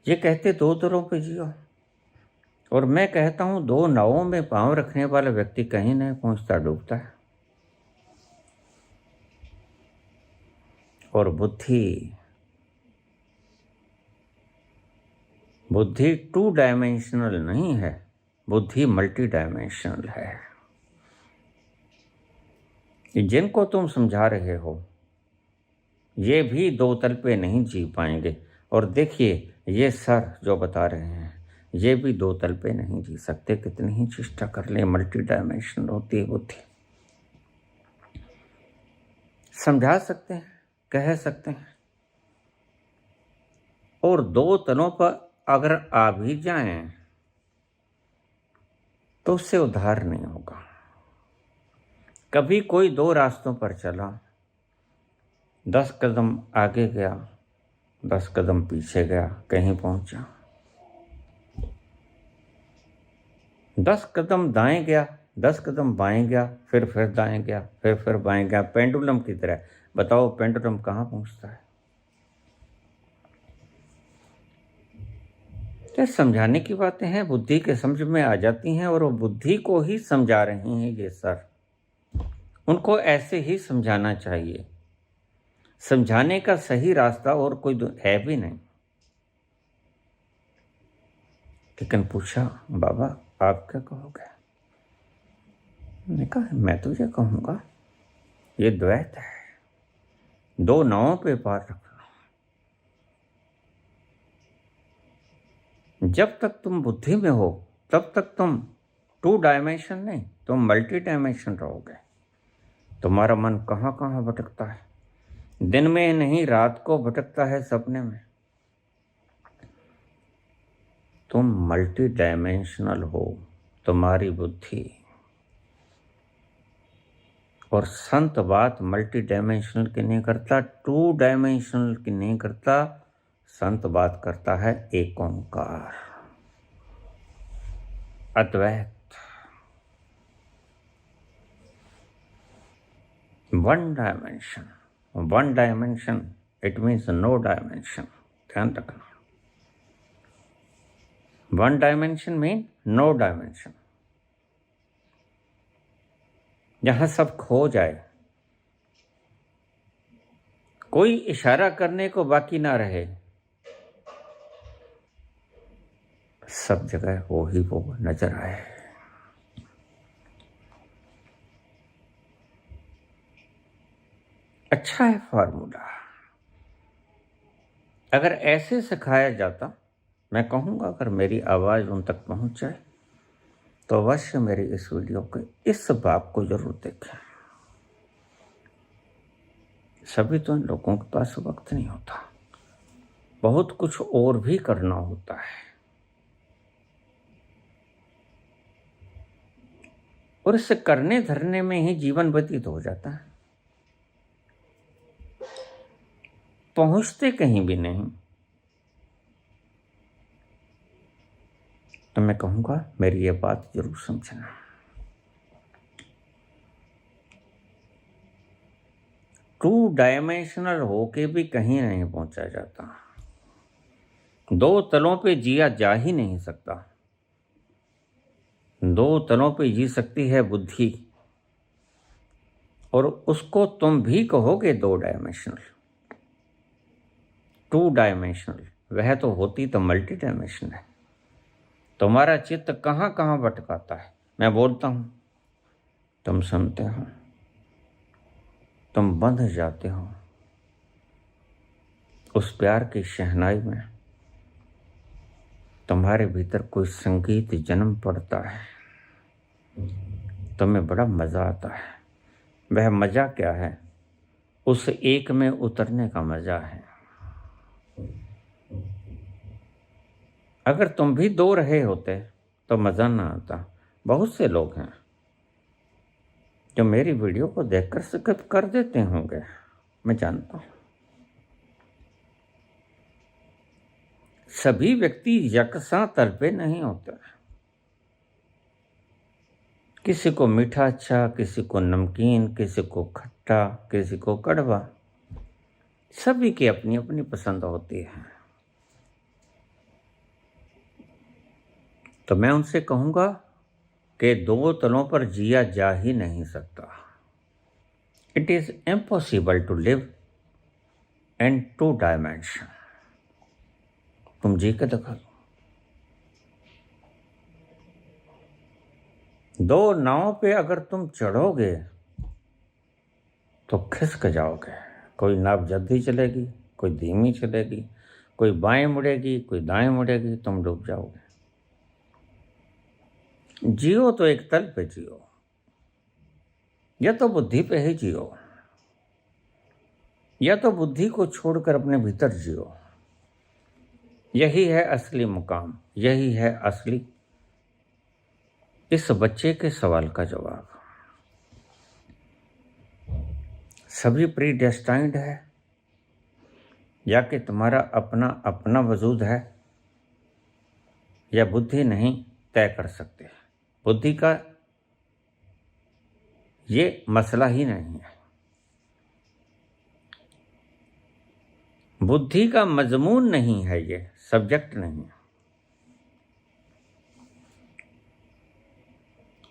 ये कहते दो दरों पे जियो, और मैं कहता हूं दो नावों में पांव रखने वाला व्यक्ति कहीं नहीं पहुंचता, डूबता है। और बुद्धि 2 डायमेंशनल नहीं है, बुद्धि मल्टी डायमेंशनल है। जिनको तुम समझा रहे हो ये भी दो तल पे नहीं जी पाएंगे। और देखिए ये सर जो बता रहे हैं ये भी दो तल पे नहीं जी सकते, कितनी ही चेष्टा कर ले, मल्टी डायमेंशनल होती है बुद्धि। समझा सकते हैं, कह सकते हैं, और दो तलों पर अगर आ भी जाएं तो उससे उद्धार नहीं होगा। कभी कोई दो रास्तों पर चला, 10 कदम आगे गया, 10 कदम पीछे गया, कहीं पहुंचा। 10 कदम दाएं गया, 10 कदम बाएं गया, फिर दाएं गया, फिर बाएं गया, पेंडुलम की तरह। बताओ पेंडुलम कहाँ पहुंचता है? तो समझाने की बातें हैं, बुद्धि के समझ में आ जाती हैं, और वो बुद्धि को ही समझा रहे हैं ये सर। उनको ऐसे ही समझाना चाहिए। समझाने का सही रास्ता और कोई है भी नहीं। लेकिन पूछा, बाबा आप क्या कहोगे? मैंने कहा मैं तो ये कहूँगा ये द्वैत है, दो नावों पे पार रखना। जब तक तुम बुद्धि में हो तब तक तुम 2 डायमेंशन नहीं, तुम मल्टी डायमेंशन रहोगे। तुम्हारा मन कहाँ कहाँ भटकता है, दिन में नहीं रात को भटकता है, सपने में। तुम मल्टी डायमेंशनल हो, तुम्हारी बुद्धि। और संत बात मल्टी डायमेंशनल की नहीं करता, 2 डायमेंशनल की नहीं करता, संत बात करता है एक Onkar, Advaita, 1 dimension. 1 dimension it means no dimension, ध्यान रखना। 1 डायमेंशन मीन नो डायमेंशन। जहां सब खो जाए, कोई इशारा करने को बाकी ना रहे, सब जगह वो ही वो नजर आए। अच्छा है फॉर्मूला। अगर ऐसे सिखाया जाता, मैं कहूँगा अगर मेरी आवाज़ उन तक पहुँच जाए तो अवश्य मेरी इस वीडियो के इस भाग को जरूर देखें। सभी तो इन लोगों के पास वक्त नहीं होता, बहुत कुछ और भी करना होता है, और इसे करने धरने में ही जीवन व्यतीत हो जाता है, पहुंचते कहीं भी नहीं। तो मैं कहूँगा मेरी ये बात जरूर समझना। टू डायमेंशनल होके भी कहीं नहीं पहुंचा जाता, दो तलों पे जिया जा ही नहीं सकता। दो तलों पे जी सकती है बुद्धि, और उसको तुम भी कहोगे दो डायमेंशनल। टू डायमेंशनल वह तो होती तो मल्टी डायमेंशनल है। तुम्हारा चित्त कहाँ कहाँ भटकाता है, मैं बोलता हूँ, तुम सुनते हो, तुम बंध जाते हो उस प्यार की शहनाई में। तुम्हारे भीतर कोई संगीत जन्म पड़ता है, तुम्हें बड़ा मजा आता है। वह मजा क्या है? उस एक में उतरने का मजा है। अगर तुम भी दो रहे होते तो मजा ना आता। बहुत से लोग हैं जो मेरी वीडियो को देखकर स्किप कर देते होंगे, मैं जानता हूं। सभी व्यक्ति यकसा तल पे नहीं होते। किसी को मीठा अच्छा, किसी को नमकीन, किसी को खट्टा, किसी को कड़वा। सभी की अपनी अपनी पसंद होती है। तो मैं उनसे कहूंगा कि दो तलों पर जिया जा ही नहीं सकता। It is impossible to live in two dimension. तुम जी के दिखा दो। दो नाव पे अगर तुम चढ़ोगे तो खिसक जाओगे। कोई नाव जल्दी चलेगी, कोई धीमी चलेगी, कोई बाएं मुड़ेगी, कोई दाएं मुड़ेगी, तुम डूब जाओगे। जियो तो एक तल पे जियो, या तो बुद्धि पे ही जियो, या तो बुद्धि को छोड़कर अपने भीतर जियो। यही है असली मुकाम, यही है असली इस बच्चे के सवाल का जवाब। सभी प्री डेस्टाइंड है, या कि तुम्हारा अपना अपना वजूद है, या बुद्धि नहीं तय कर सकते। बुद्धि का ये मसला ही नहीं है। बुद्धि का मजमून नहीं है, ये सब्जेक्ट नहीं है।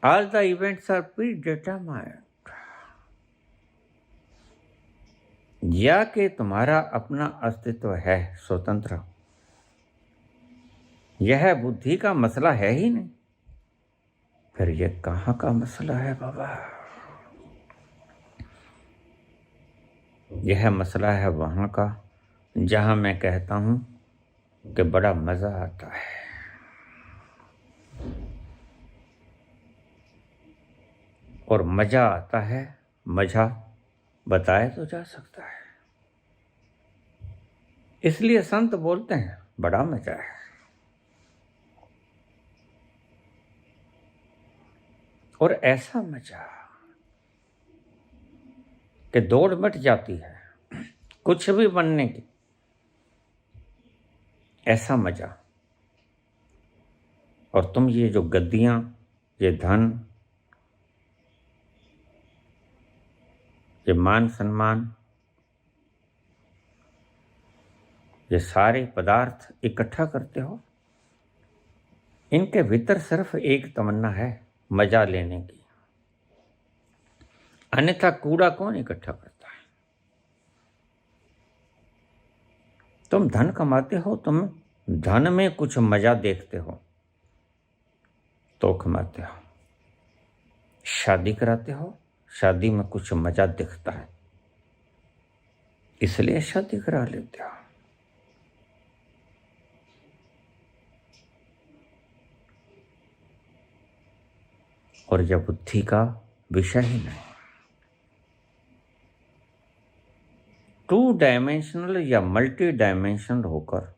All the events are predetermined। या कि तुम्हारा अपना अस्तित्व है स्वतंत्र, यह बुद्धि का मसला है ही नहीं। फिर यह कहाँ का मसला है बाबा? यह मसला है वहां का जहां मैं कहता हूं कि बड़ा मजा आता है। और मजा आता है, मजा बताया तो जा सकता है। इसलिए संत बोलते हैं बड़ा मजा है। और ऐसा मजा कि दौड़ मिट जाती है कुछ भी बनने की, ऐसा मजा। और तुम ये जो गद्दियां, ये धन, ये मान सम्मान, ये सारे पदार्थ इकट्ठा करते हो, इनके भीतर सिर्फ एक तमन्ना है, मजा लेने की। अन्यथा कूड़ा कौन इकट्ठा करता है? तुम धन कमाते हो, तुम धन में कुछ मजा देखते हो तो कमाते हो। शादी कराते हो, शादी में कुछ मजा दिखता है इसलिए शादी करा लेते हो। और यह बुद्धि का विषय ही नहीं। 2 डायमेंशनल या मल्टी डायमेंशनल होकर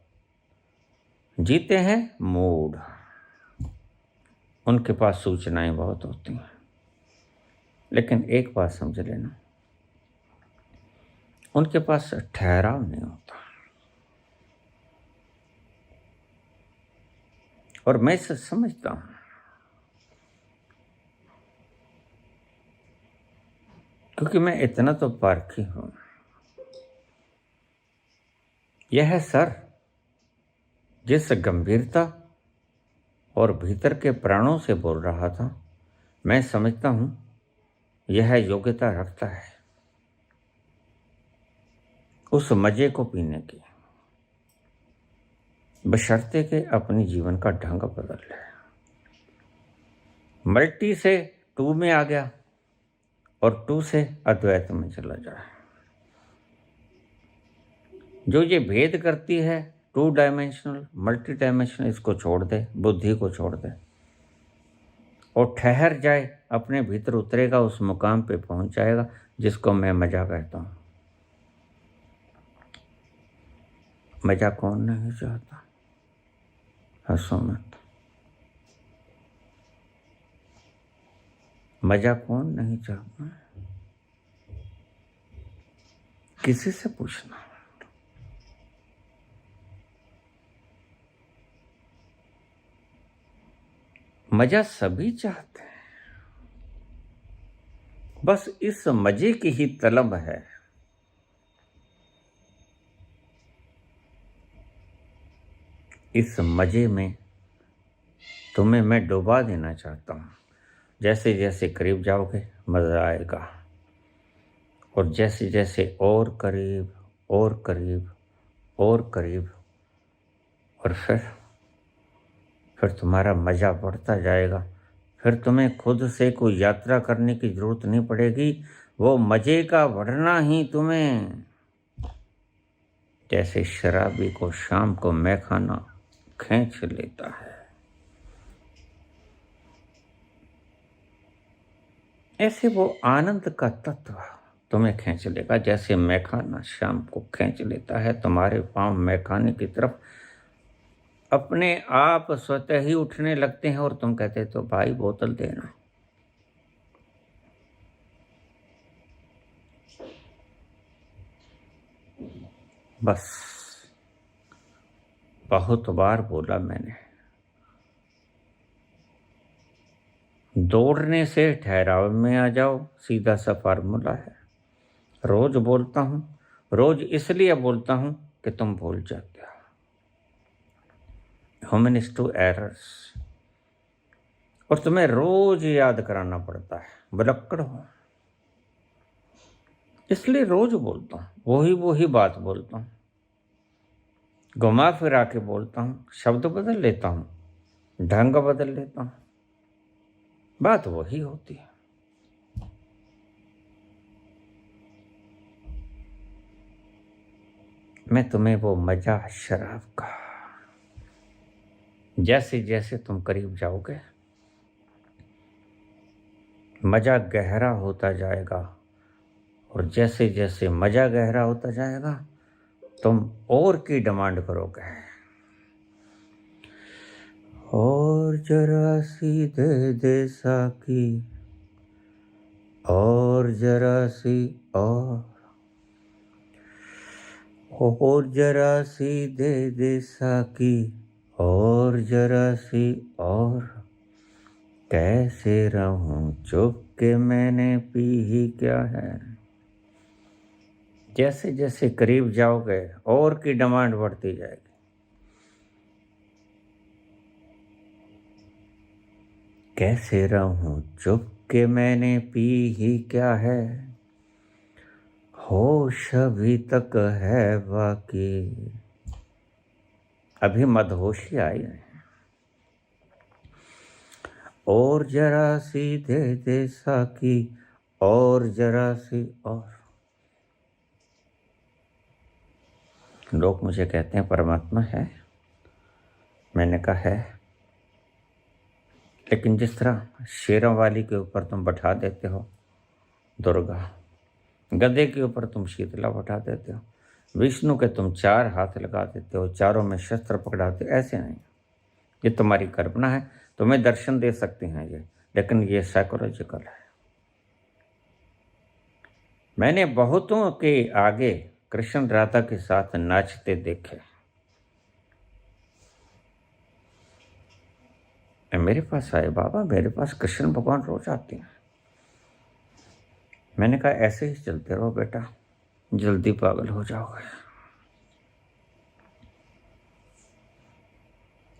जीते हैं मूड। उनके पास सूचनाएं बहुत होती हैं, लेकिन एक बात समझ लेना, उनके पास ठहराव नहीं होता। और मैं इसे समझता हूं, क्योंकि मैं इतना तो पारखी हूं। यह सर जिस गंभीरता और भीतर के प्राणों से बोल रहा था, मैं समझता हूं यह योग्यता रखता है उस मजे को पीने की, बशर्ते के अपने जीवन का ढंग बदल ले। मल्टी से 2 में आ गया और 2 से अद्वैत में चला जाए। जो ये भेद करती है 2 डायमेंशनल मल्टी डायमेंशनल, इसको छोड़ दे, बुद्धि को छोड़ दे और ठहर जाए, अपने भीतर उतरेगा, उस मुकाम पे पहुंच जाएगा जिसको मैं मजा कहता हूं। मजा कौन नहीं चाहता? हंसो मत। मजा कौन नहीं चाहता? किसी से पूछना। मजा सभी चाहते हैं, बस इस मजे की ही तलब है। इस मजे में तुम्हें मैं डुबा देना चाहता हूं। जैसे जैसे करीब जाओगे मजा आएगा, और जैसे जैसे और करीब और करीब और करीब, और फिर तुम्हारा मजा बढ़ता जाएगा। फिर तुम्हें खुद से कोई यात्रा करने की जरूरत नहीं पड़ेगी, वो मजे का बढ़ना ही तुम्हें, जैसे शराबी को शाम को मैखाना खींच लेता है, ऐसे वो आनंद का तत्व तुम्हें खींच लेगा। जैसे मैखाना शाम को खींच लेता है, तुम्हारे पांव मैखाने की तरफ अपने आप स्वतः ही उठने लगते हैं, और तुम कहते तो भाई बोतल देना। बस बहुत बार बोला मैंने, दौड़ने से ठहराव में आ जाओ, सीधा सा फार्मूला है। रोज बोलता हूं, रोज इसलिए बोलता हूं कि तुम भूल जाते हो। ह्यूमनिस्ट टू एरर्स, और तुम्हें रोज याद कराना पड़ता है, बुलक्कड़ हो। इसलिए रोज बोलता हूं, वही बात बोलता हूं, घुमा फिरा के बोलता हूं, शब्द बदल लेता हूं, ढंग बदल लेता हूं, बात वही होती है। मैं तुम्हें वो मजा शराब का, जैसे जैसे तुम करीब जाओगे मजा गहरा होता जाएगा, और जैसे जैसे मजा गहरा होता जाएगा तुम और की डिमांड करोगे, और जरा सी दे दे साकी, और जरा सी, और जरा सी दे दे साकी, और जरा सी, और कैसे रहूं चुप के मैंने पी ही क्या है। जैसे जैसे करीब जाओगे और की डिमांड बढ़ती जाएगी। कैसे रहूं चुप के मैंने पी ही क्या है, होश अभी तक है बाकी, अभी मदहोशी आई है। और जरा सी दे दे साकी, और जरा सी और। लोग मुझे कहते हैं परमात्मा है, मैंने कहा है, लेकिन जिस तरह शेरों वाली के ऊपर तुम बैठा देते हो दुर्गा, गधे के ऊपर तुम शीतला बैठा देते हो, विष्णु के तुम 4 हाथ लगा देते हो, चारों में शस्त्र पकड़ाते हो, ऐसे नहीं। ये तुम्हारी कल्पना है, तुम्हें दर्शन दे सकते हैं ये, लेकिन ये साइकोलॉजिकल है। मैंने बहुतों के आगे कृष्ण राधा के साथ नाचते देखे। मेरे पास आए, बाबा मेरे पास कृष्ण भगवान रोज आते हैं। मैंने कहा ऐसे ही चलते रहो बेटा, जल्दी पागल हो जाओगे।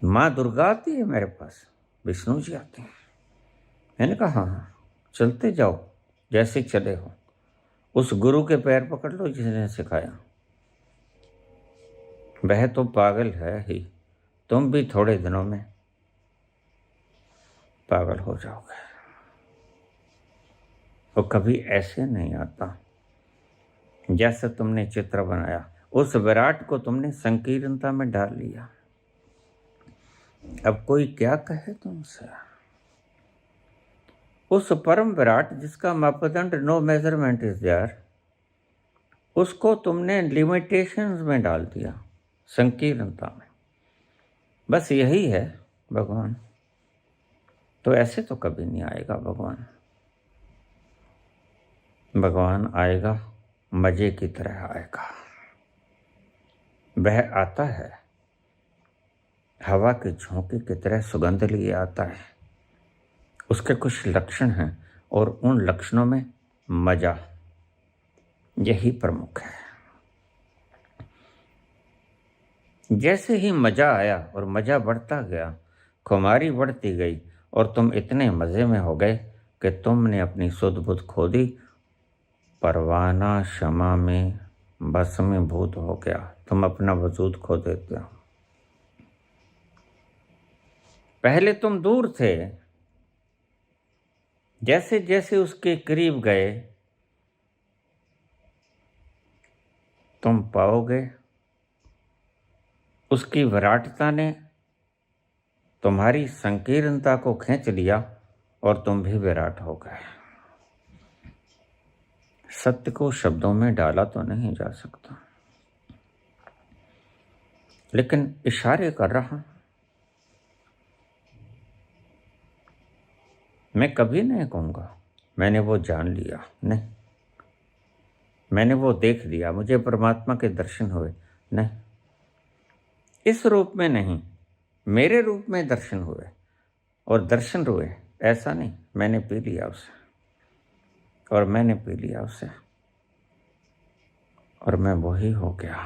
माँ दुर्गा आती है मेरे पास, विष्णु जी आते हैं। मैंने कहा हाँ, चलते जाओ जैसे चले हो। उस गुरु के पैर पकड़ लो जिसने सिखाया। वह तो पागल है ही, तुम भी थोड़े दिनों में पागल हो जाओगे। वो कभी ऐसे नहीं आता जैसे तुमने चित्र बनाया। उस विराट को तुमने संकीर्णता में डाल लिया। अब कोई क्या कहे तुमसे। उस परम विराट जिसका मापदंड नो मेजरमेंट इज देयर, उसको तुमने लिमिटेशंस में डाल दिया, संकीर्णता में। बस यही है भगवान। तो ऐसे तो कभी नहीं आएगा भगवान। भगवान आएगा मजे की तरह आएगा। वह आता है हवा के झोंके की तरह सुगंध लिए आता है। उसके कुछ लक्षण हैं और उन लक्षणों में मजा यही प्रमुख है। जैसे ही मजा आया और मजा बढ़ता गया, खुमारी बढ़ती गई और तुम इतने मजे में हो गए कि तुमने अपनी सुध बुध खो दी। परवाना क्षमा में बस में भूत हो गया। तुम अपना वजूद खो देते हो। पहले तुम दूर थे, जैसे जैसे उसके करीब गए तुम पाओगे उसकी विराटता ने तुम्हारी संकीर्णता को खींच लिया और तुम भी विराट हो गए। सत्य को शब्दों में डाला तो नहीं जा सकता, लेकिन इशारे कर रहा। मैं कभी नहीं कहूँगा मैंने वो जान लिया, नहीं। मैंने वो देख लिया, मुझे परमात्मा के दर्शन हुए, नहीं। इस रूप में नहीं, मेरे रूप में दर्शन हुए। और दर्शन हुए ऐसा नहीं मैंने पी लिया उसे, और मैंने पी लिया उसे, और मैं वही हो गया।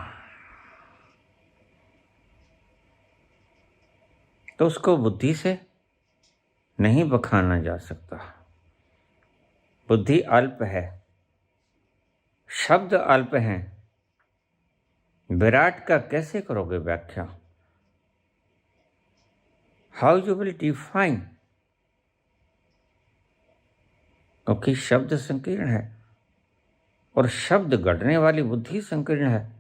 तो उसको बुद्धि से नहीं बखाना जा सकता। बुद्धि अल्प है, शब्द अल्प हैं। विराट का कैसे करोगे व्याख्या? How you will define? क्योंकि शब्द संकीर्ण है और शब्द गढ़ने वाली बुद्धि संकीर्ण है।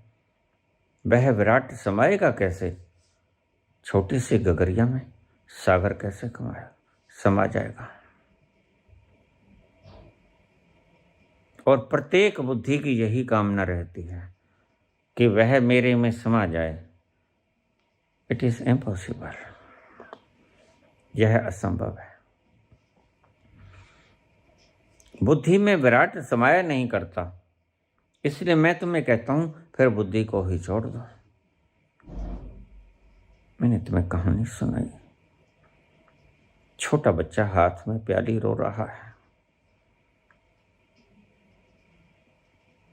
वह विराट समाएगा कैसे? छोटी सी गगरिया में सागर कैसे समा जाएगा? और प्रत्येक बुद्धि की यही कामना रहती है कि वह मेरे में समा जाए। इट इज इम्पॉसिबल, यह असंभव है। बुद्धि में विराट समाया नहीं करता, इसलिए मैं तुम्हें कहता हूं फिर बुद्धि को ही छोड़ दो। मैंने तुम्हें कहानी सुनाई, छोटा बच्चा हाथ में प्याली रो रहा है।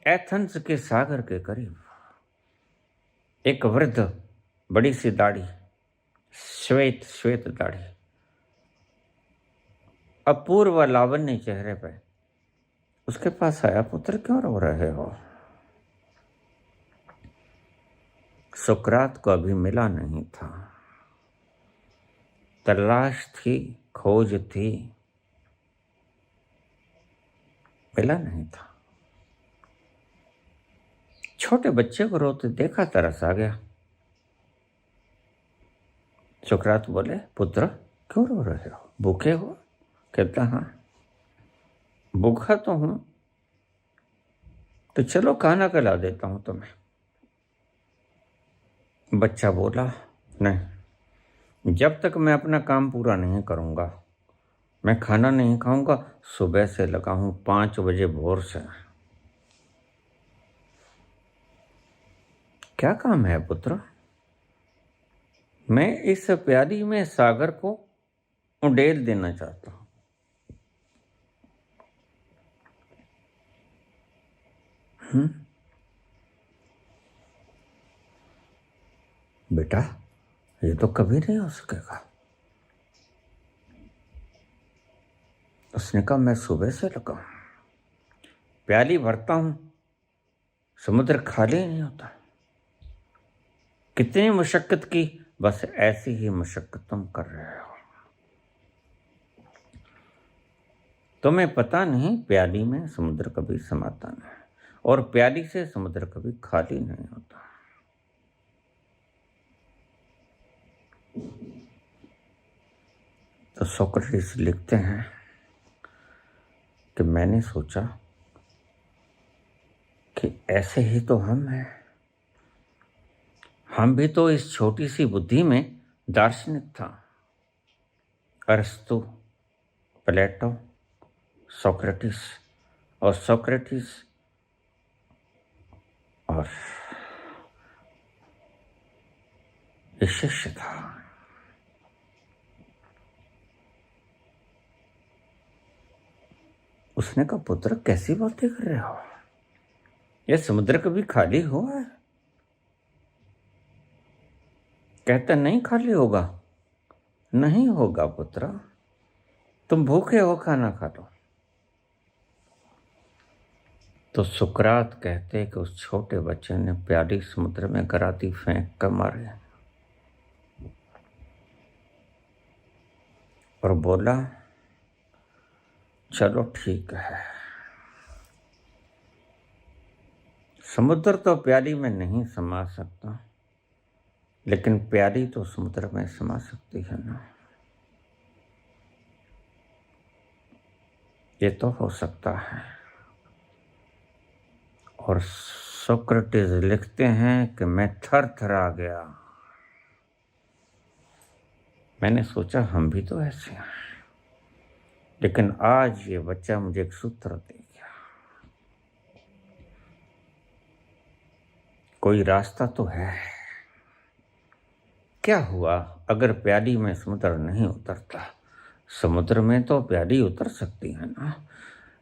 एथेंस के सागर के करीब एक वृद्ध, बड़ी सी दाढ़ी, श्वेत श्वेत दाढ़ी, अपूर्व लावण्य चेहरे पे, उसके पास आया, पुत्र क्यों रो रहे हो? सुकरात को अभी मिला नहीं था। तलाश थी, खोज थी, मिला नहीं था। छोटे बच्चे को रोते देखा, तरस आ गया। सुकरात बोले, पुत्र क्यों रो रहे हो, भूखे हो? कहता हाँ भूखा तो हूं, तो चलो खाना खिला देता हूं तुम्हें। बच्चा बोला, नहीं, जब तक मैं अपना काम पूरा नहीं करूंगा मैं खाना नहीं खाऊंगा। सुबह से लगा हूं 5 बजे भोर से। क्या काम है पुत्र? मैं इस प्याली में सागर को उंडेल देना चाहता हूं। बेटा ये तो कभी नहीं हो सकेगा। उसने कहा, मैं सुबह से लगा हूं, प्याली भरता हूं, समुद्र खाली नहीं होता। कितनी मशक्कत की, बस ऐसी ही मशक्कत तुम कर रहे हो। तुम्हें पता नहीं प्याली में समुद्र कभी समाता नहीं, और प्याली से समुद्र कभी खाली नहीं होता। तो सोक्रेटिस लिखते हैं कि मैंने सोचा कि ऐसे ही तो हम हैं। हम भी तो इस छोटी सी बुद्धि में दार्शनिक था। अरस्तु, प्लेटो, सोक्रेटिस, और सोक्रेटिस और शिष्य था। उसने कहा, पुत्र कैसी बातें कर रहे हो, यह समुद्र कभी खाली हुआ है? कहता, नहीं खाली होगा। नहीं होगा पुत्र, तुम भूखे हो, खाना खा लो। तो सुकरात कहते कि उस छोटे बच्चे ने प्याली समुद्र में कराती फेंक कर मारे और बोला, चलो ठीक है, समुद्र तो प्याली में नहीं समा सकता, लेकिन प्याली तो समुद्र में समा सकती है ना। ये तो हो सकता है। और सोक्रेटिस लिखते हैं कि मैं थर थर आ गया। मैंने सोचा हम भी तो ऐसे हैं, लेकिन आज ये बच्चा मुझे एक सूत्र दे गया। कोई रास्ता तो है। क्या हुआ अगर प्याली में समुद्र नहीं उतरता? समुद्र में तो प्याली उतर सकती है ना।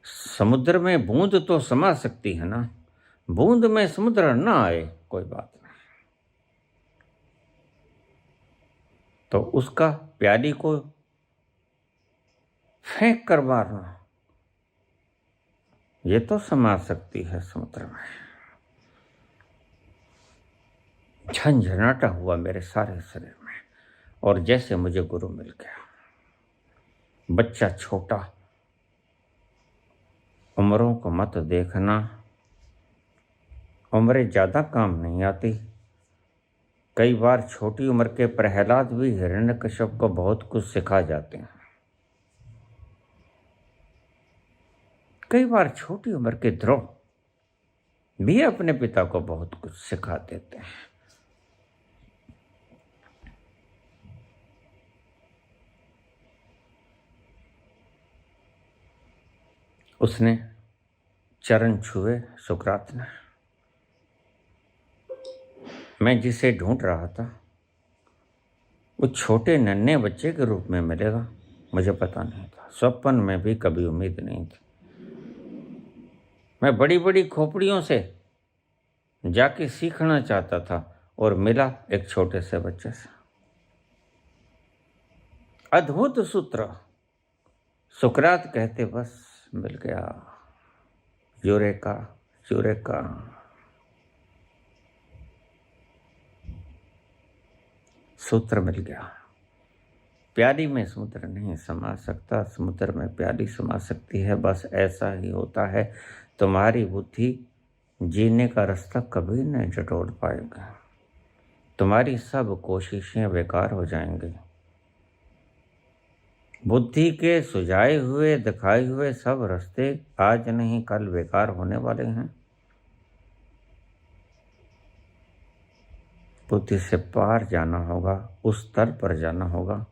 समुद्र में बूंद तो समा सकती है ना। बूंद में समुद्र ना आए कोई बात नहीं, तो उसका प्याली को फेंक कर मारना, ये तो समा सकती है समुद्र में। झंझनाटा हुआ मेरे सारे शरीर में, और जैसे मुझे गुरु मिल गया। बच्चा छोटा, उम्रों को मत देखना, उम्रें ज्यादा काम नहीं आती। कई बार छोटी उम्र के प्रहलाद भी हिरण्यकश्यप को बहुत कुछ सिखा जाते हैं। कई बार छोटी उम्र के ध्रुव भी अपने पिता को बहुत कुछ सिखा देते हैं। उसने चरण छुए सुकरात ने। मैं जिसे ढूंढ रहा था वो छोटे नन्हे बच्चे के रूप में मिलेगा, मुझे पता नहीं था। स्वप्न में भी कभी उम्मीद नहीं थी। मैं बड़ी बड़ी खोपड़ियों से जाके सीखना चाहता था, और मिला एक छोटे से बच्चे से। अद्भुत सूत्र। सुकरात कहते, बस मिल गया, यूरेका यूरेका। सूत्र मिल गया। प्याली में समुद्र नहीं समा सकता, समुद्र में प्याली समा सकती है। बस ऐसा ही होता है, तुम्हारी बुद्धि जीने का रास्ता कभी नहीं टटोल पाएगा, तुम्हारी सब कोशिशें बेकार हो जाएंगी। बुद्धि के सुझाए हुए दिखाए हुए सब रास्ते आज नहीं कल बेकार होने वाले हैं। बुद्धि से पार जाना होगा, उस तल पर जाना होगा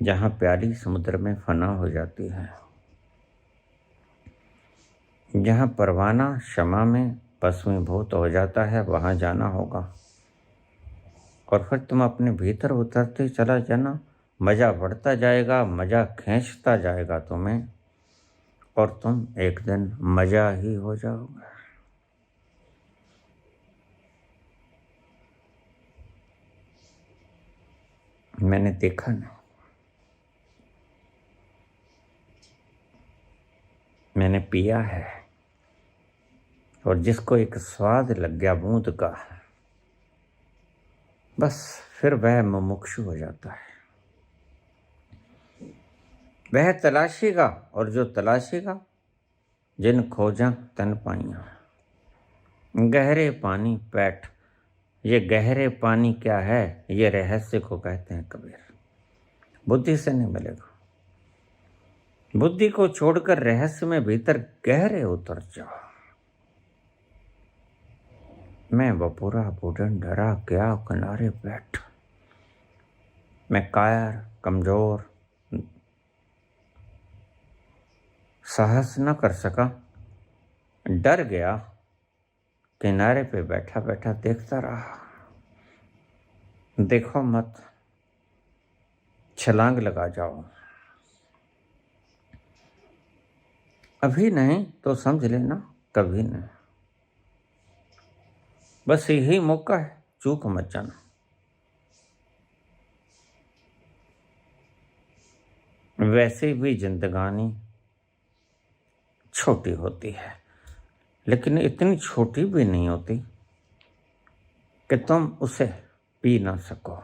जहां प्याली समुद्र में फना हो जाती है, जहां परवाना क्षमा में भस्मीभूत हो जाता है, वहां जाना होगा। और फिर तुम अपने भीतर उतरते चला जाना, मज़ा बढ़ता जाएगा, मज़ा खींचता जाएगा तुम्हें, और तुम एक दिन मज़ा ही हो जाओगे। मैंने देखा ना, मैंने पिया है, और जिसको एक स्वाद लग गया बूंद का, बस फिर वह मुमुक्षु हो जाता है। वह तलाशेगा, और जो तलाशेगा जिन खोजा तन पाइया। गहरे पानी पैठ, ये गहरे पानी क्या है, ये रहस्य को कहते हैं कबीर। बुद्धि से नहीं मिलेगा, बुद्धि को छोड़कर रहस्य में भीतर गहरे उतर जाओ। मैं बपूरा बूढ़न डरा गया किनारे बैठ, मैं कायर कमजोर साहस न कर सका, डर गया, किनारे पे बैठा बैठा देखता रहा। देखो मत, छलांग लगा जाओ, अभी नहीं तो समझ लेना कभी नहीं। बस यही मौका है, चूक मत जाना। वैसे भी जिंदगानी छोटी होती है, लेकिन इतनी छोटी भी नहीं होती कि तुम उसे पी ना सको।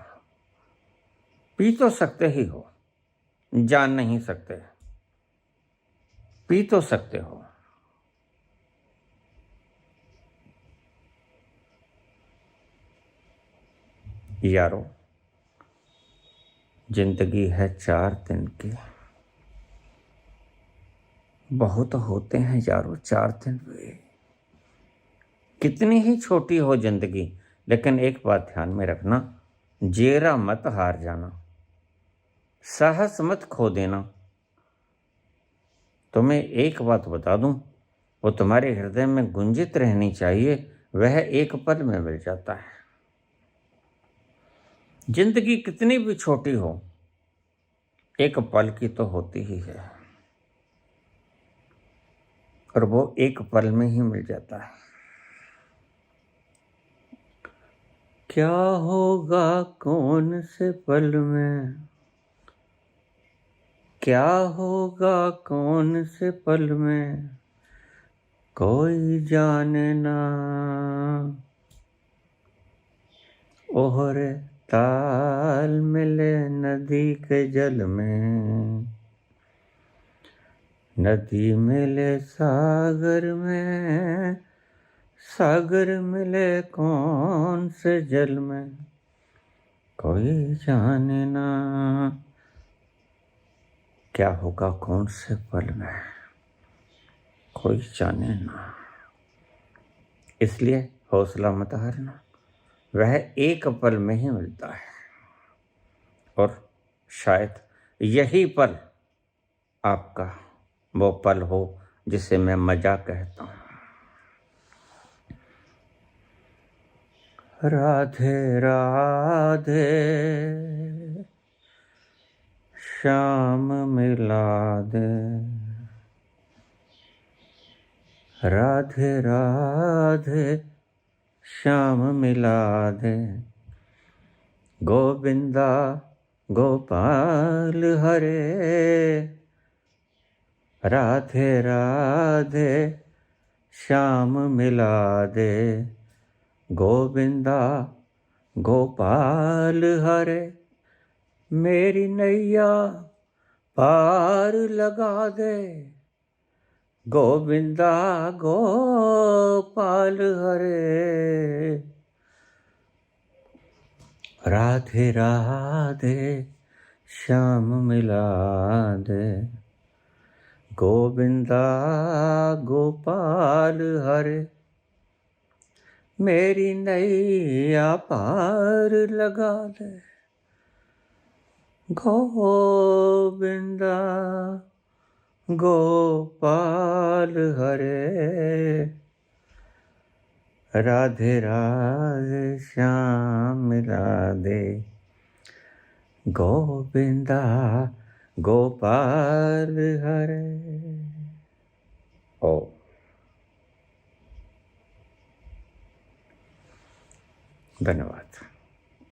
पी तो सकते ही हो, जान नहीं सकते, पी तो सकते हो। यारो, जिंदगी है 4 दिन की, बहुत होते हैं यारो 4 दिन भी। कितनी ही छोटी हो जिंदगी, लेकिन एक बात ध्यान में रखना, जेरा मत हार जाना, साहस मत खो देना। तुम्हें एक बात बता दूं, वो तुम्हारे हृदय में गुंजित रहनी चाहिए, वह एक पल में मिल जाता है। जिंदगी कितनी भी छोटी हो, एक पल की तो होती ही है, और वो एक पल में ही मिल जाता है। क्या होगा कौन से पल में, क्या होगा कौन से पल में, कोई जाने ना। ओहरे ताल मिले नदी के जल में, नदी मिले सागर में, सागर मिले कौन से जल में, कोई जाने ना। क्या होगा कौन से पल में, कोई जाने ना। इसलिए हौसला मत हारना, वह एक पल में ही मिलता है, और शायद यही पल आपका वो पल हो जिसे मैं मजा कहता हूँ। राधे राधे श्याम मिला दे, राधे राधे श्याम मिला दे, गोविंदा गोपाल हरे, राधे राधे श्याम मिला दे, गोविंदा गोपाल हरे मेरी नैया पार लगा दे, गोविंदा गोपाल हरे। राधे राधे श्याम मिला दे, गोविंदा गोपाल हरे मेरी नैया पार लगा दे, गोविंदा गोपाल हरे। राधे राधे श्याम मिला दे, गोविंदा गोपाल हरे। ओ धन्यवाद।